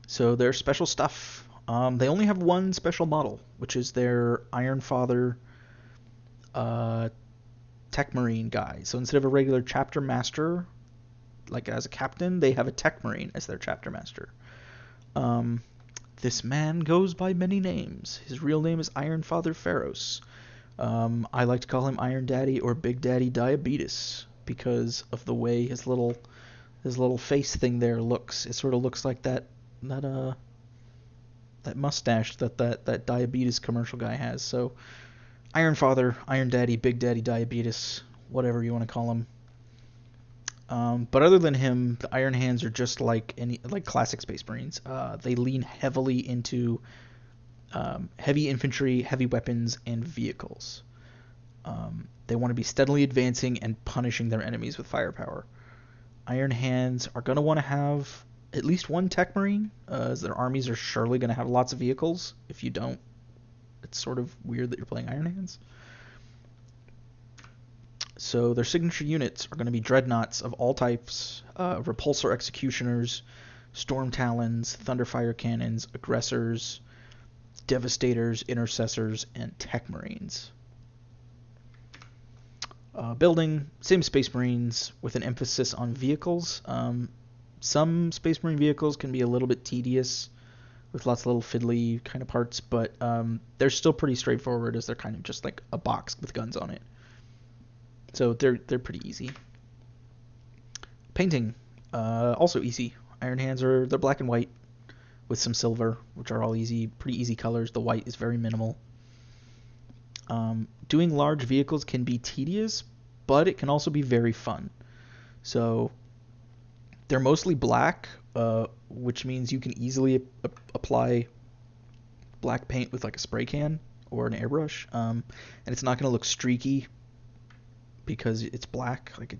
So their special stuff. They only have one special model, which is their Iron Father Tech Marine guy. So instead of a regular chapter master, like as a captain, they have a Tech Marine as their chapter master. This man goes by many names. His real name is Iron Father Pharaohs. I like to call him Iron Daddy or Big Daddy Diabetes because of the way his little face thing there looks. It sort of looks like that mustache that Diabetes commercial guy has. So Iron Father, Iron Daddy, Big Daddy Diabetes, whatever you want to call him. But other than him, the Iron Hands are just like classic Space Marines. They lean heavily into heavy infantry, heavy weapons, and vehicles. They want to be steadily advancing and punishing their enemies with firepower. Iron Hands are going to want to have at least one Tech Marine, as their armies are surely going to have lots of vehicles. If you don't, it's sort of weird that you're playing Iron Hands. So their signature units are going to be dreadnoughts of all types, repulsor executioners, storm talons, thunderfire cannons, aggressors, devastators, intercessors, and tech marines. Building, same Space Marines with an emphasis on vehicles. Some Space Marine vehicles can be a little bit tedious with lots of little fiddly kind of parts, but they're still pretty straightforward as they're kind of just like a box with guns on it. So they're pretty easy. Painting, also easy. Iron Hands they're black and white with some silver, which are all easy, pretty easy colors. The white is very minimal. Doing large vehicles can be tedious, but it can also be very fun. So they're mostly black, which means you can easily apply black paint with like a spray can or an airbrush, and it's not going to look streaky because it's black. Like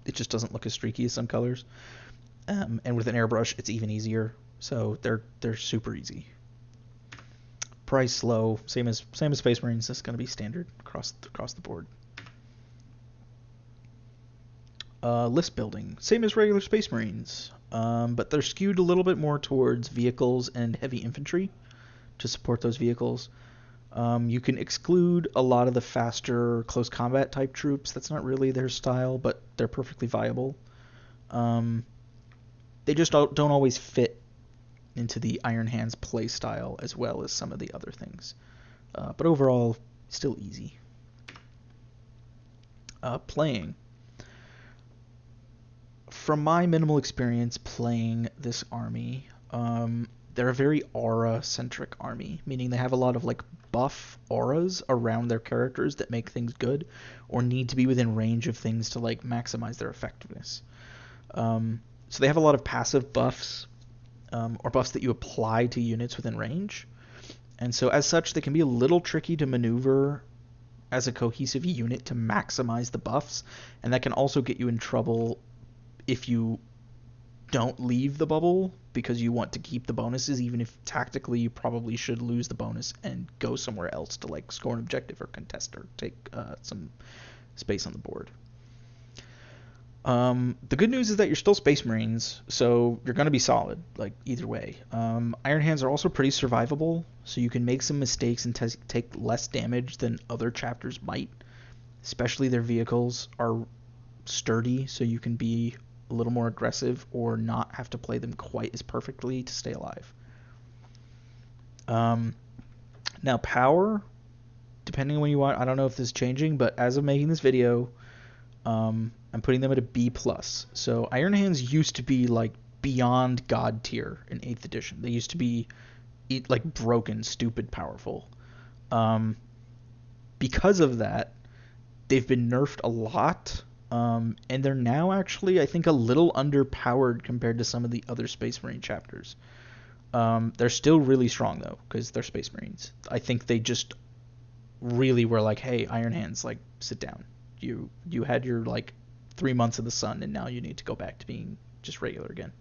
it just doesn't look as streaky as some colors. And with an airbrush, it's even easier. So they're super easy. Price low, same as Space Marines. This is going to be standard across the board. List building, same as regular Space Marines, but they're skewed a little bit more towards vehicles and heavy infantry to support those vehicles. You can exclude a lot of the faster close combat type troops. That's not really their style, but they're perfectly viable. They just don't always fit into the Iron Hands play style as well as some of the other things. But overall, still easy. Playing. from my minimal experience playing this army, they're a very aura-centric army, meaning they have a lot of like buff auras around their characters that make things good, or need to be within range of things to like maximize their effectiveness. So they have a lot of passive buffs, or buffs that you apply to units within range, and so as such they can be a little tricky to maneuver as a cohesive unit to maximize the buffs, and that can also get you in trouble if you don't leave the bubble because you want to keep the bonuses, even if tactically you probably should lose the bonus and go somewhere else to like score an objective or contest or take some space on the board. The good news is that you're still Space Marines, so you're going to be solid, like either way. Iron Hands are also pretty survivable, so you can make some mistakes and take less damage than other chapters might. Especially their vehicles are sturdy, so you can be a little more aggressive or not have to play them quite as perfectly to stay alive. Now power, depending on when you want, I don't know if this is changing, but as of making this video, I'm putting them at a B+. So Iron Hands used to be like beyond God tier in 8th edition. They used to be like broken, stupid, powerful. Because of that, they've been nerfed a lot, and they're now actually, I think, a little underpowered compared to some of the other Space Marine chapters. They're still really strong though, because they're Space Marines. I think they just really were like, hey, Iron Hands, like, sit down. You had your like 3 months of the sun, and now you need to go back to being just regular again.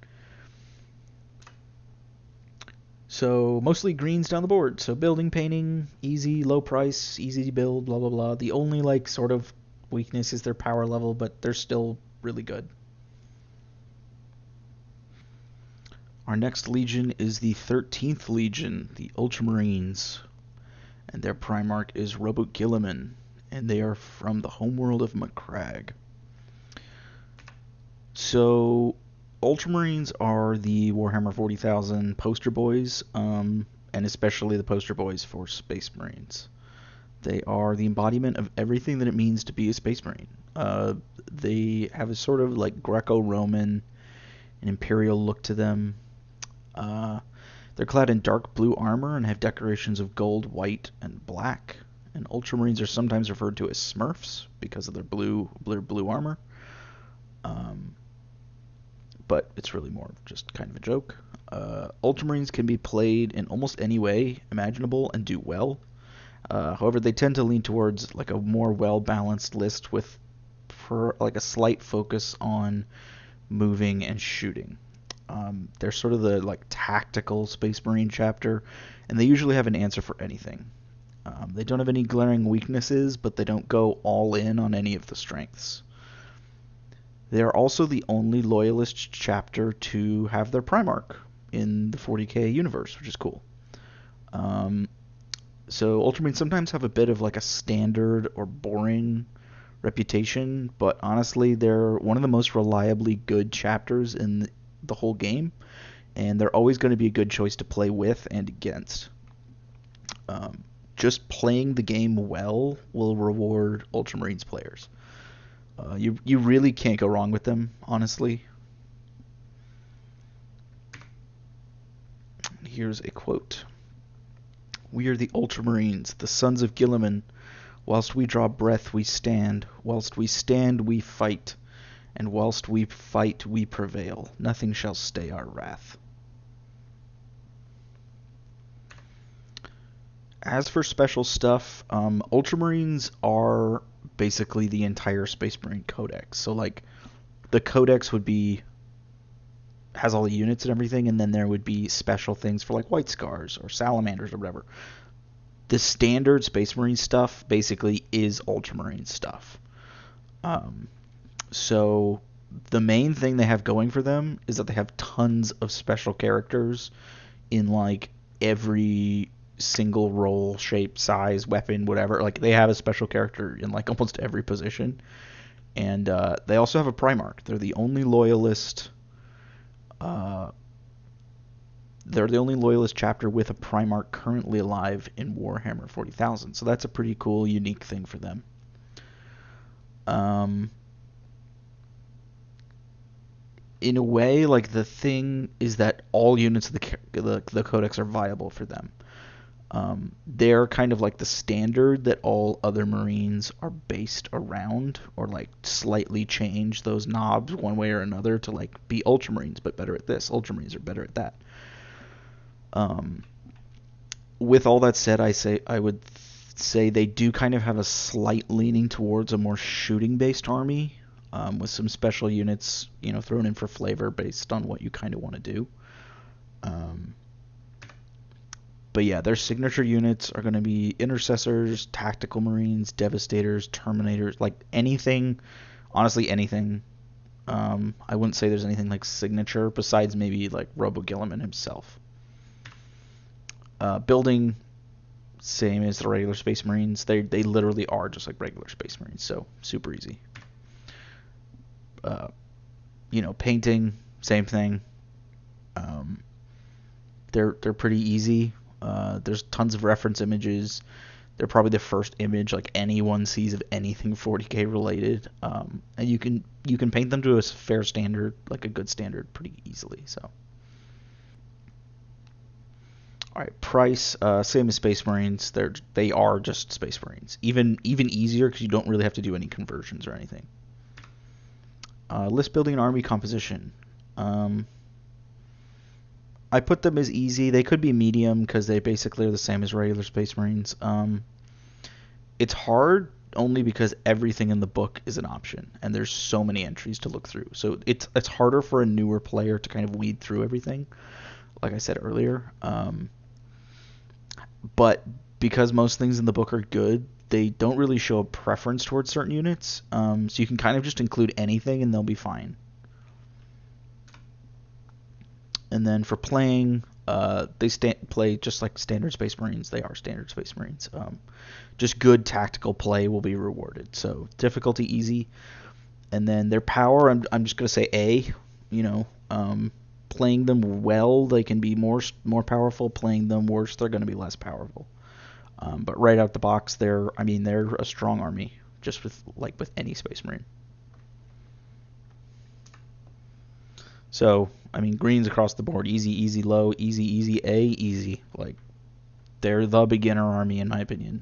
So mostly greens down the board. So building, painting, easy, low price, easy to build, blah blah blah. The only like sort of weakness is their power level, but they're still really good. Our next legion is the 13th Legion, the Ultramarines, and their Primarch is Robot Guilliman, and they are from the homeworld of Macragge. So Ultramarines are the Warhammer 40,000 poster boys, and especially the poster boys for Space Marines. They are the embodiment of everything that it means to be a Space Marine. They have a sort of like Greco-Roman and Imperial look to them. They're clad in dark blue armor and have decorations of gold, white, and black. And Ultramarines are sometimes referred to as Smurfs because of their blue armor. But it's really more just kind of a joke. Ultramarines can be played in almost any way imaginable and do well. However, they tend to lean towards like a more well-balanced list with like a slight focus on moving and shooting. They're sort of the like tactical Space Marine chapter, and they usually have an answer for anything. They don't have any glaring weaknesses, but they don't go all in on any of the strengths. They are also the only Loyalist chapter to have their Primarch in the 40k universe, which is cool. So Ultramarines sometimes have a bit of like a standard or boring reputation, but honestly, they're one of the most reliably good chapters in the whole game, and they're always going to be a good choice to play with and against. Just playing the game well will reward Ultramarines players. You really can't go wrong with them, honestly. Here's a quote. "We are the Ultramarines, the sons of Guilliman. Whilst we draw breath, we stand. Whilst we stand, we fight. And whilst we fight, we prevail. Nothing shall stay our wrath." As for special stuff, Ultramarines are basically the entire Space Marine Codex. So, like, the Codex has all the units and everything, and then there would be special things for, like, White Scars or Salamanders or whatever. The standard Space Marine stuff basically is Ultramarine stuff. So, the main thing they have going for them is that they have tons of special characters in, like, every single role, shape, size, weapon, whatever. Like, they have a special character in like almost every position. And they also have a Primarch. They're the only Loyalist chapter with a Primarch currently alive in Warhammer 40,000. So that's a pretty cool, unique thing for them. in a way, like, the thing is that all units of the codex are viable for them. They're kind of like the standard that all other Marines are based around, or like slightly change those knobs one way or another to like be Ultramarines, but better at this. Ultramarines are better at that. With all that said, I would say they do kind of have a slight leaning towards a more shooting-based army, with some special units, thrown in for flavor based on what you kind of want to do. But yeah, their signature units are going to be Intercessors, Tactical Marines, Devastators, Terminators, like anything, honestly anything. I wouldn't say there's anything like signature besides maybe like Robo Gilliman himself. Building, same as the regular Space Marines. They literally are just like regular Space Marines, so super easy. Painting, same thing. They're pretty easy. There's tons of reference images. They're probably the first image like anyone sees of anything 40k related, and you can paint them to a fair standard, like a good standard, pretty easily. So, all right, price, same as Space Marines. They are just Space Marines, even easier because you don't really have to do any conversions or anything. List building and army composition. I put them as easy. They could be medium because they basically are the same as regular Space Marines. It's hard only because everything in the book is an option, and there's so many entries to look through. So it's harder for a newer player to kind of weed through everything, like I said earlier. But because most things in the book are good, they don't really show a preference towards certain units. So you can kind of just include anything, and they'll be fine. And then for playing, they play just like standard Space Marines. They are standard Space Marines. Just good tactical play will be rewarded. So difficulty easy. And then their power, I'm just going to say A. Playing them well, they can be more powerful. Playing them worse, they're going to be less powerful. But right out the box, they're a strong army, just with any Space Marine. So, greens across the board. Easy, easy, low, easy, easy, A, easy. They're the beginner army, in my opinion.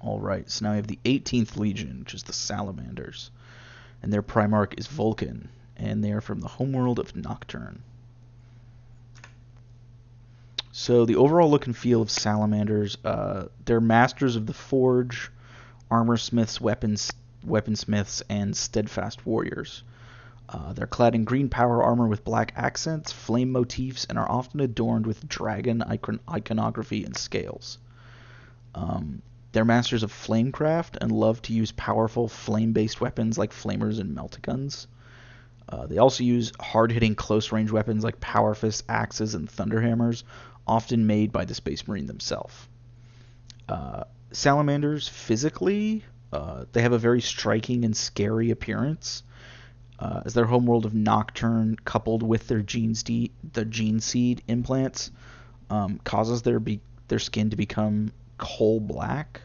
Alright, so now we have the 18th Legion, which is the Salamanders. And their Primarch is Vulcan, and they are from the homeworld of Nocturne. So, the overall look and feel of Salamanders, they're masters of the Forge, armor smiths, weaponsmiths, and steadfast warriors. They're clad in green power armor with black accents, flame motifs, and are often adorned with dragon iconography and scales. They're masters of flamecraft and love to use powerful flame-based weapons like flamers and meltaguns. They also use hard-hitting close-range weapons like power fists, axes, and thunderhammers, often made by the Space Marine themselves. Salamanders, physically, they have a very striking and scary appearance. As their homeworld of Nocturne, coupled with their gene seed implants, causes their skin to become coal black.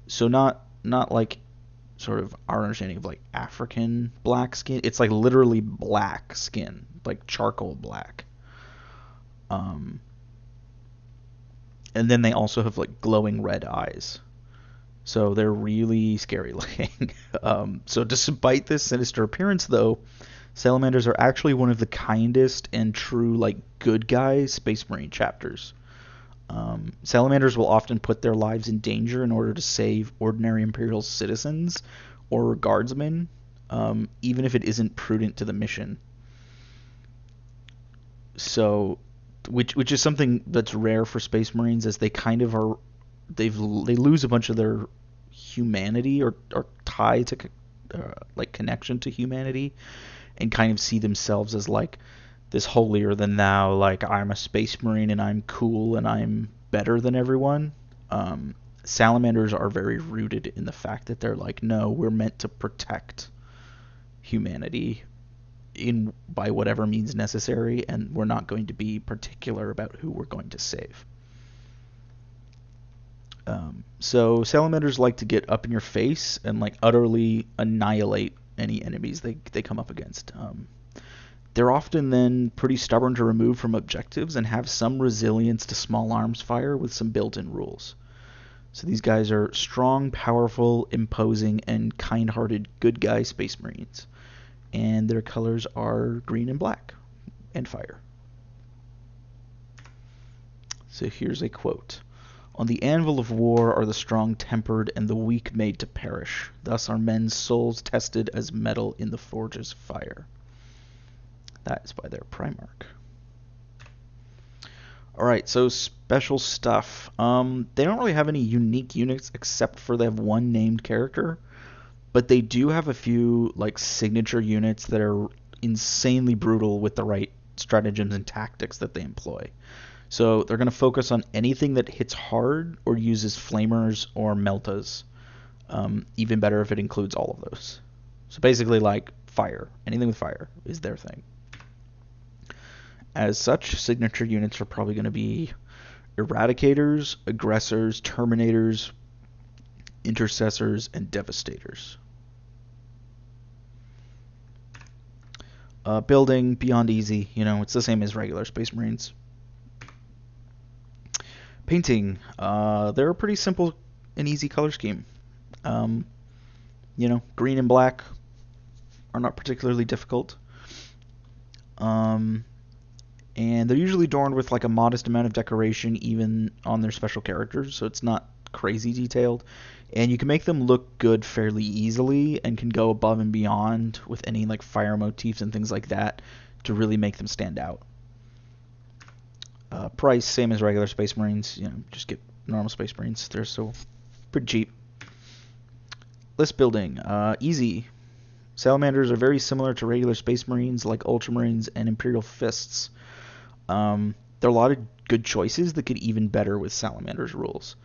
So not like sort of our understanding of like African black skin. It's like literally black skin, like charcoal black. And then they also have like glowing red eyes. So they're really scary looking. So despite this sinister appearance, though, Salamanders are actually one of the kindest and true, good guy Space Marine chapters. Salamanders will often put their lives in danger in order to save ordinary Imperial citizens or guardsmen, even if it isn't prudent to the mission. So, which is something that's rare for Space Marines, as they kind of are. They lose a bunch of their humanity or tie to connection to humanity, and kind of see themselves as this holier than thou, I'm a Space Marine and I'm cool and I'm better than everyone. Salamanders are very rooted in the fact that they're no, we're meant to protect humanity by whatever means necessary, and we're not going to be particular about who we're going to save. So Salamanders like to get up in your face and utterly annihilate any enemies they come up against. They're often then pretty stubborn to remove from objectives and have some resilience to small arms fire with some built-in rules. So these guys are strong, powerful, imposing, and kind-hearted good guy Space Marines. And their colors are green and black, and fire. So here's a quote. On the anvil of war are the strong-tempered and the weak made to perish. Thus are men's souls tested as metal in the forge's fire. That is by their Primarch. Alright, so special stuff. They don't really have any unique units except for they have one named character, but they do have a few like signature units that are insanely brutal with the right stratagems and tactics that they employ. So they're going to focus on anything that hits hard or uses flamers or meltas. Even better if it includes all of those. So basically like fire. Anything with fire is their thing. As such, signature units are probably going to be Eradicators, Aggressors, Terminators, Intercessors, and Devastators. Building, beyond easy. It's the same as regular Space Marines. Painting. They're a pretty simple and easy color scheme. Green and black are not particularly difficult. And they're usually adorned with like a modest amount of decoration even on their special characters, so it's not crazy detailed. And you can make them look good fairly easily and can go above and beyond with any like fire motifs and things like that to really make them stand out. Price, same as regular Space Marines. Just get normal Space Marines. They're so pretty cheap. List building. Easy. Salamanders are very similar to regular Space Marines like Ultramarines and Imperial Fists. There are a lot of good choices that could even better with Salamanders rules.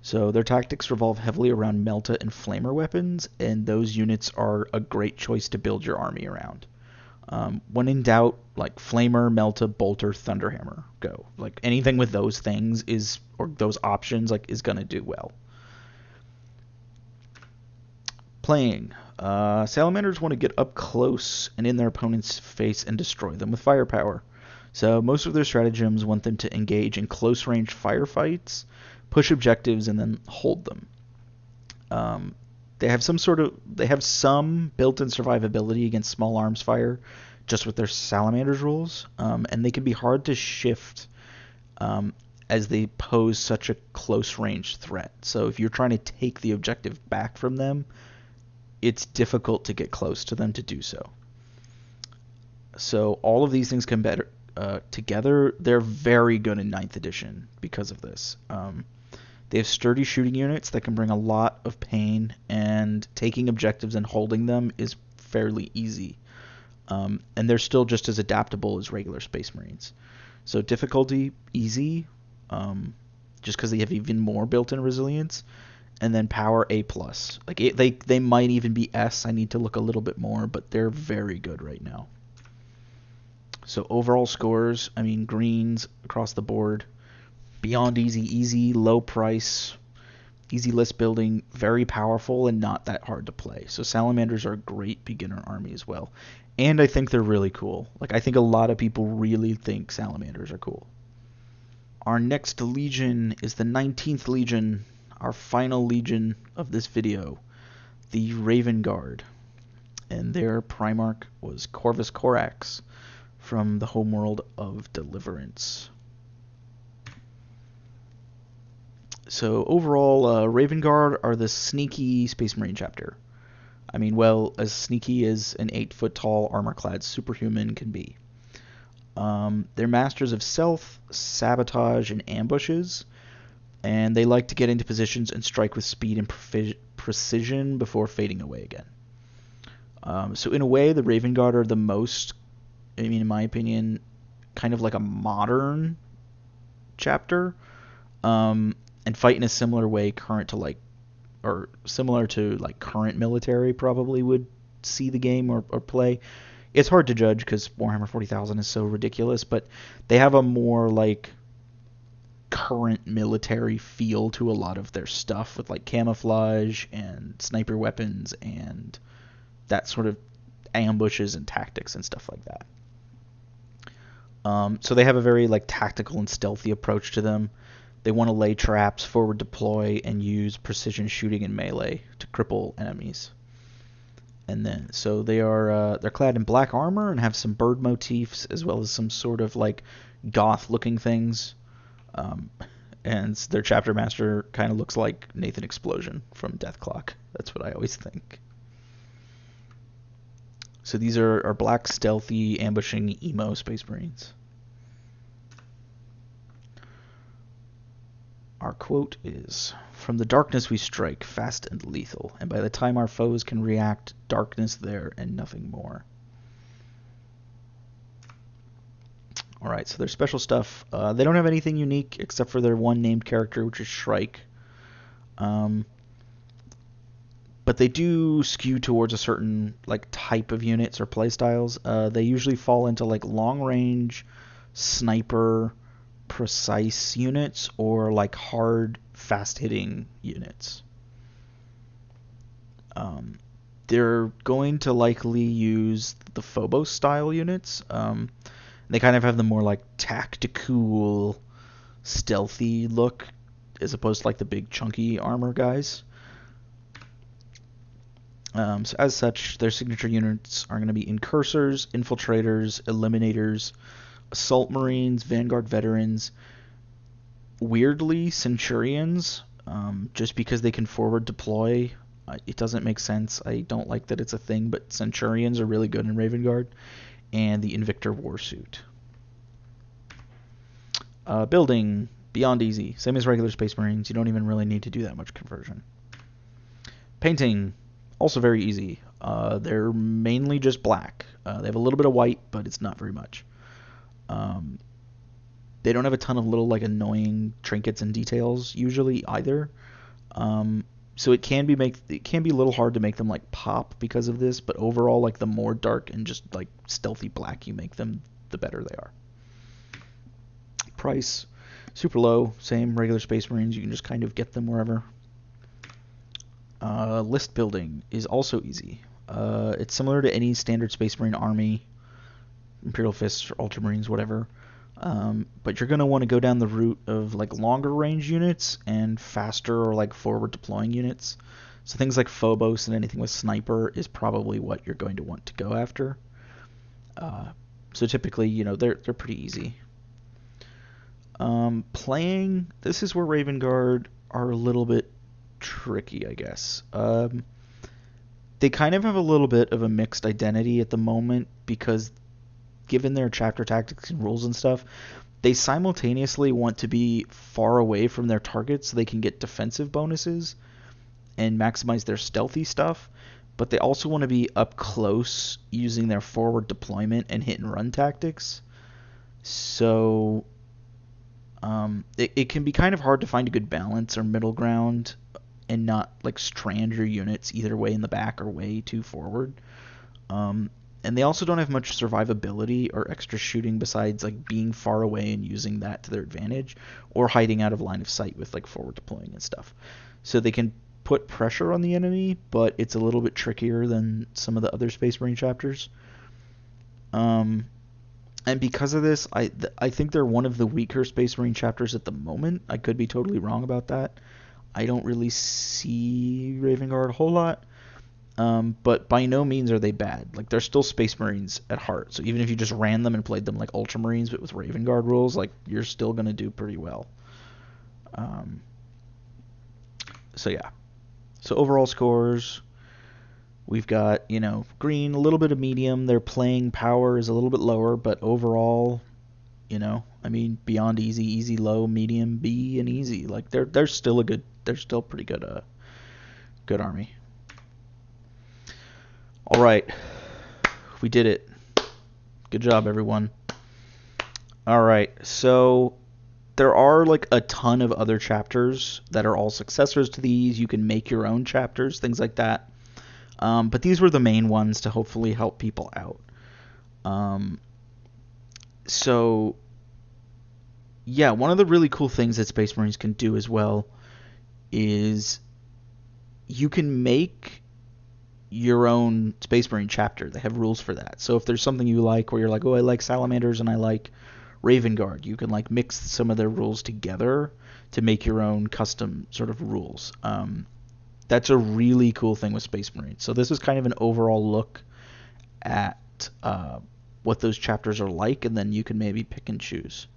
So their tactics revolve heavily around Melta and Flamer weapons, and those units are a great choice to build your army around. When in doubt, like Flamer, Melta, Bolter, Thunderhammer, go. Like anything with those things or those options is gonna do well. Playing. Salamanders want to get up close and in their opponent's face and destroy them with firepower. So most of their stratagems want them to engage in close-range firefights, push objectives, and then hold them. They have some built-in survivability against small arms fire, just with their Salamanders rules, and they can be hard to shift as they pose such a close-range threat. So if you're trying to take the objective back from them, it's difficult to get close to them to do so. So all of these things come better together. They're very good in 9th edition because of this. They have sturdy shooting units that can bring a lot of pain, and taking objectives and holding them is fairly easy. And they're still just as adaptable as regular Space Marines. So difficulty, easy, just because they have even more built-in resilience. And then power, A+. They might even be S. I need to look a little bit more, but they're very good right now. So overall scores, greens across the board. Beyond easy, low price, easy list building, very powerful, and not that hard to play. So Salamanders are a great beginner army as well. And I think they're really cool. I think a lot of people really think Salamanders are cool. Our next legion is the 19th Legion, our final legion of this video, the Raven Guard. And their Primarch was Corvus Corax from the homeworld of Deliverance. So overall, Raven Guard are the sneaky Space Marine chapter. As sneaky as an 8-foot-tall, armor-clad superhuman can be. They're masters of stealth, sabotage, and ambushes, and they like to get into positions and strike with speed and precision before fading away again. So in a way, the Raven Guard are the most, in my opinion, kind of like a modern chapter, and fight in a similar way similar to current military probably would see the game or play. It's hard to judge because Warhammer 40,000 is so ridiculous, but they have a more current military feel to a lot of their stuff with camouflage and sniper weapons and that sort of ambushes and tactics and stuff like that. So they have a very like tactical and stealthy approach to them. They want to lay traps, forward deploy, and use precision shooting and melee to cripple enemies. And then, so they're clad in black armor and have some bird motifs as well as some sort of like goth-looking things. And their chapter master kind of looks like Nathan Explosion from Death Clock. That's what I always think. So these are black, stealthy, ambushing emo Space Marines. Our quote is, "From the darkness we strike, fast and lethal, and by the time our foes can react, darkness there and nothing more." Alright, so their special stuff, they don't have anything unique except for their one named character, which is Shrike. But they do skew towards a certain like type of units or playstyles. They usually fall into like long-range, sniper, precise units, or like hard, fast-hitting units. They're going to likely use the Phobos-style units. They kind of have the more like tactical, stealthy look, as opposed to like the big chunky armor guys. So as such, their signature units are going to be Incursors, Infiltrators, Eliminators, Assault Marines, Vanguard Veterans, weirdly Centurions, just because they can forward deploy. It doesn't make sense. I don't like that it's a thing, but Centurions are really good in Raven Guard. And the Invictor Warsuit. Building, beyond easy. Same as regular Space Marines. You don't even really need to do that much conversion. Painting, also very easy. They're mainly just black. They have a little bit of white, but it's not very much. They don't have a ton of little like annoying trinkets and details usually either. So it can be a little hard to make them like pop because of this, but overall, like the more dark and just like stealthy black you make them, the better they are. Price, super low, same regular Space Marines. You can just kind of get them wherever. List building is also easy. It's similar to any standard Space Marine army, Imperial Fists or Ultramarines, whatever. But you're going to want to go down the route of like longer range units and faster or like forward deploying units. So things like Phobos and anything with sniper is probably what you're going to want to go after. So typically, you know, they're pretty easy. Playing, this is where Raven Guard are a little bit tricky, I guess. They kind of have a little bit of a mixed identity at the moment because given their chapter tactics and rules and stuff, they simultaneously want to be far away from their targets so they can get defensive bonuses and maximize their stealthy stuff, but they also want to be up close using their forward deployment and hit and run tactics. So it can be kind of hard to find a good balance or middle ground and not like strand your units either way in the back or way too forward. And they also don't have much survivability or extra shooting besides like being far away and using that to their advantage, or hiding out of line of sight with like forward deploying and stuff. So they can put pressure on the enemy, but it's a little bit trickier than some of the other Space Marine chapters. And because of this, I think they're one of the weaker Space Marine chapters at the moment. I could be totally wrong about that. I don't really see Raven Guard a whole lot. But by no means are they bad. Like, they're still Space Marines at heart. So even if you just ran them and played them like Ultramarines but with Raven Guard rules, like, you're still going to do pretty well. So yeah. So overall scores, we've got, you know, green, a little bit of medium. Their playing power is a little bit lower, but overall, you know, I mean, beyond easy, easy, low, medium, B, and easy. Like, they're still pretty good, good army. All right, we did it. Good job, everyone. All right, so there are like a ton of other chapters that are all successors to these. You can make your own chapters, things like that. But these were the main ones to hopefully help people out. So, yeah, one of the really cool things that Space Marines can do as well is you can make your own Space Marine chapter. They have rules for that. So if there's something you like where you're like, oh, I like Salamanders and I like Raven Guard, you can like mix some of their rules together to make your own custom sort of rules. That's a really cool thing with Space Marines. So this is kind of an overall look at what those chapters are like, and then you can maybe pick and choose.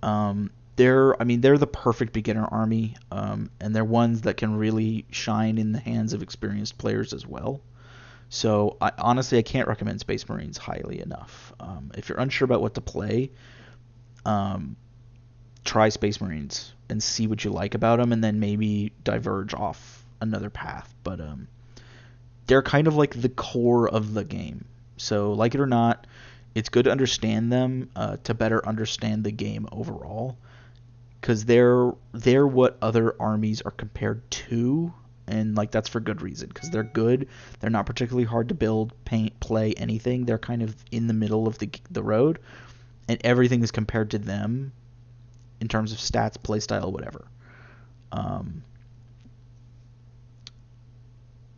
They're the perfect beginner army, and they're ones that can really shine in the hands of experienced players as well. So honestly, I can't recommend Space Marines highly enough. If you're unsure about what to play, try Space Marines and see what you like about them, and then maybe diverge off another path. But they're kind of like the core of the game. So like it or not, it's good to understand them to better understand the game overall, because they're what other armies are compared to, and like that's for good reason, because they're good. They're not particularly hard to build, paint, play, anything. They're kind of in the middle of the road, and everything is compared to them in terms of stats, playstyle, whatever.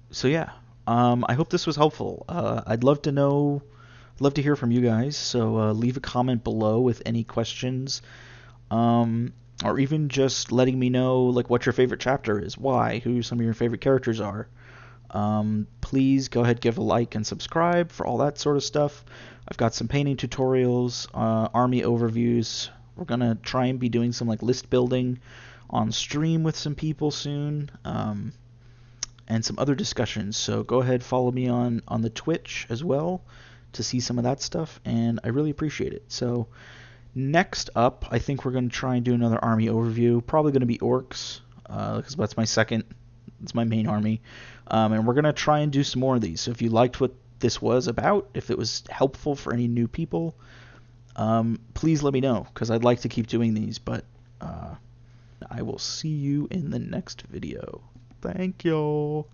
So yeah, I hope this was helpful. I'd love to hear from you guys. So leave a comment below with any questions, or even just letting me know like what your favorite chapter is, why, who some of your favorite characters are. Please go ahead, give a like and subscribe for all that sort of stuff. I've got some painting tutorials, army overviews. We're gonna try and be doing some like list building on stream with some people soon, and some other discussions. So go ahead, follow me on the Twitch as well to see some of that stuff, and I really appreciate it. So next up, I think we're going to try and do another army overview. Probably going to be orcs, because that's my main army. And we're going to try and do some more of these. So if you liked what this was about, if it was helpful for any new people, please let me know, because I'd like to keep doing these. But I will see you in the next video. Thank you.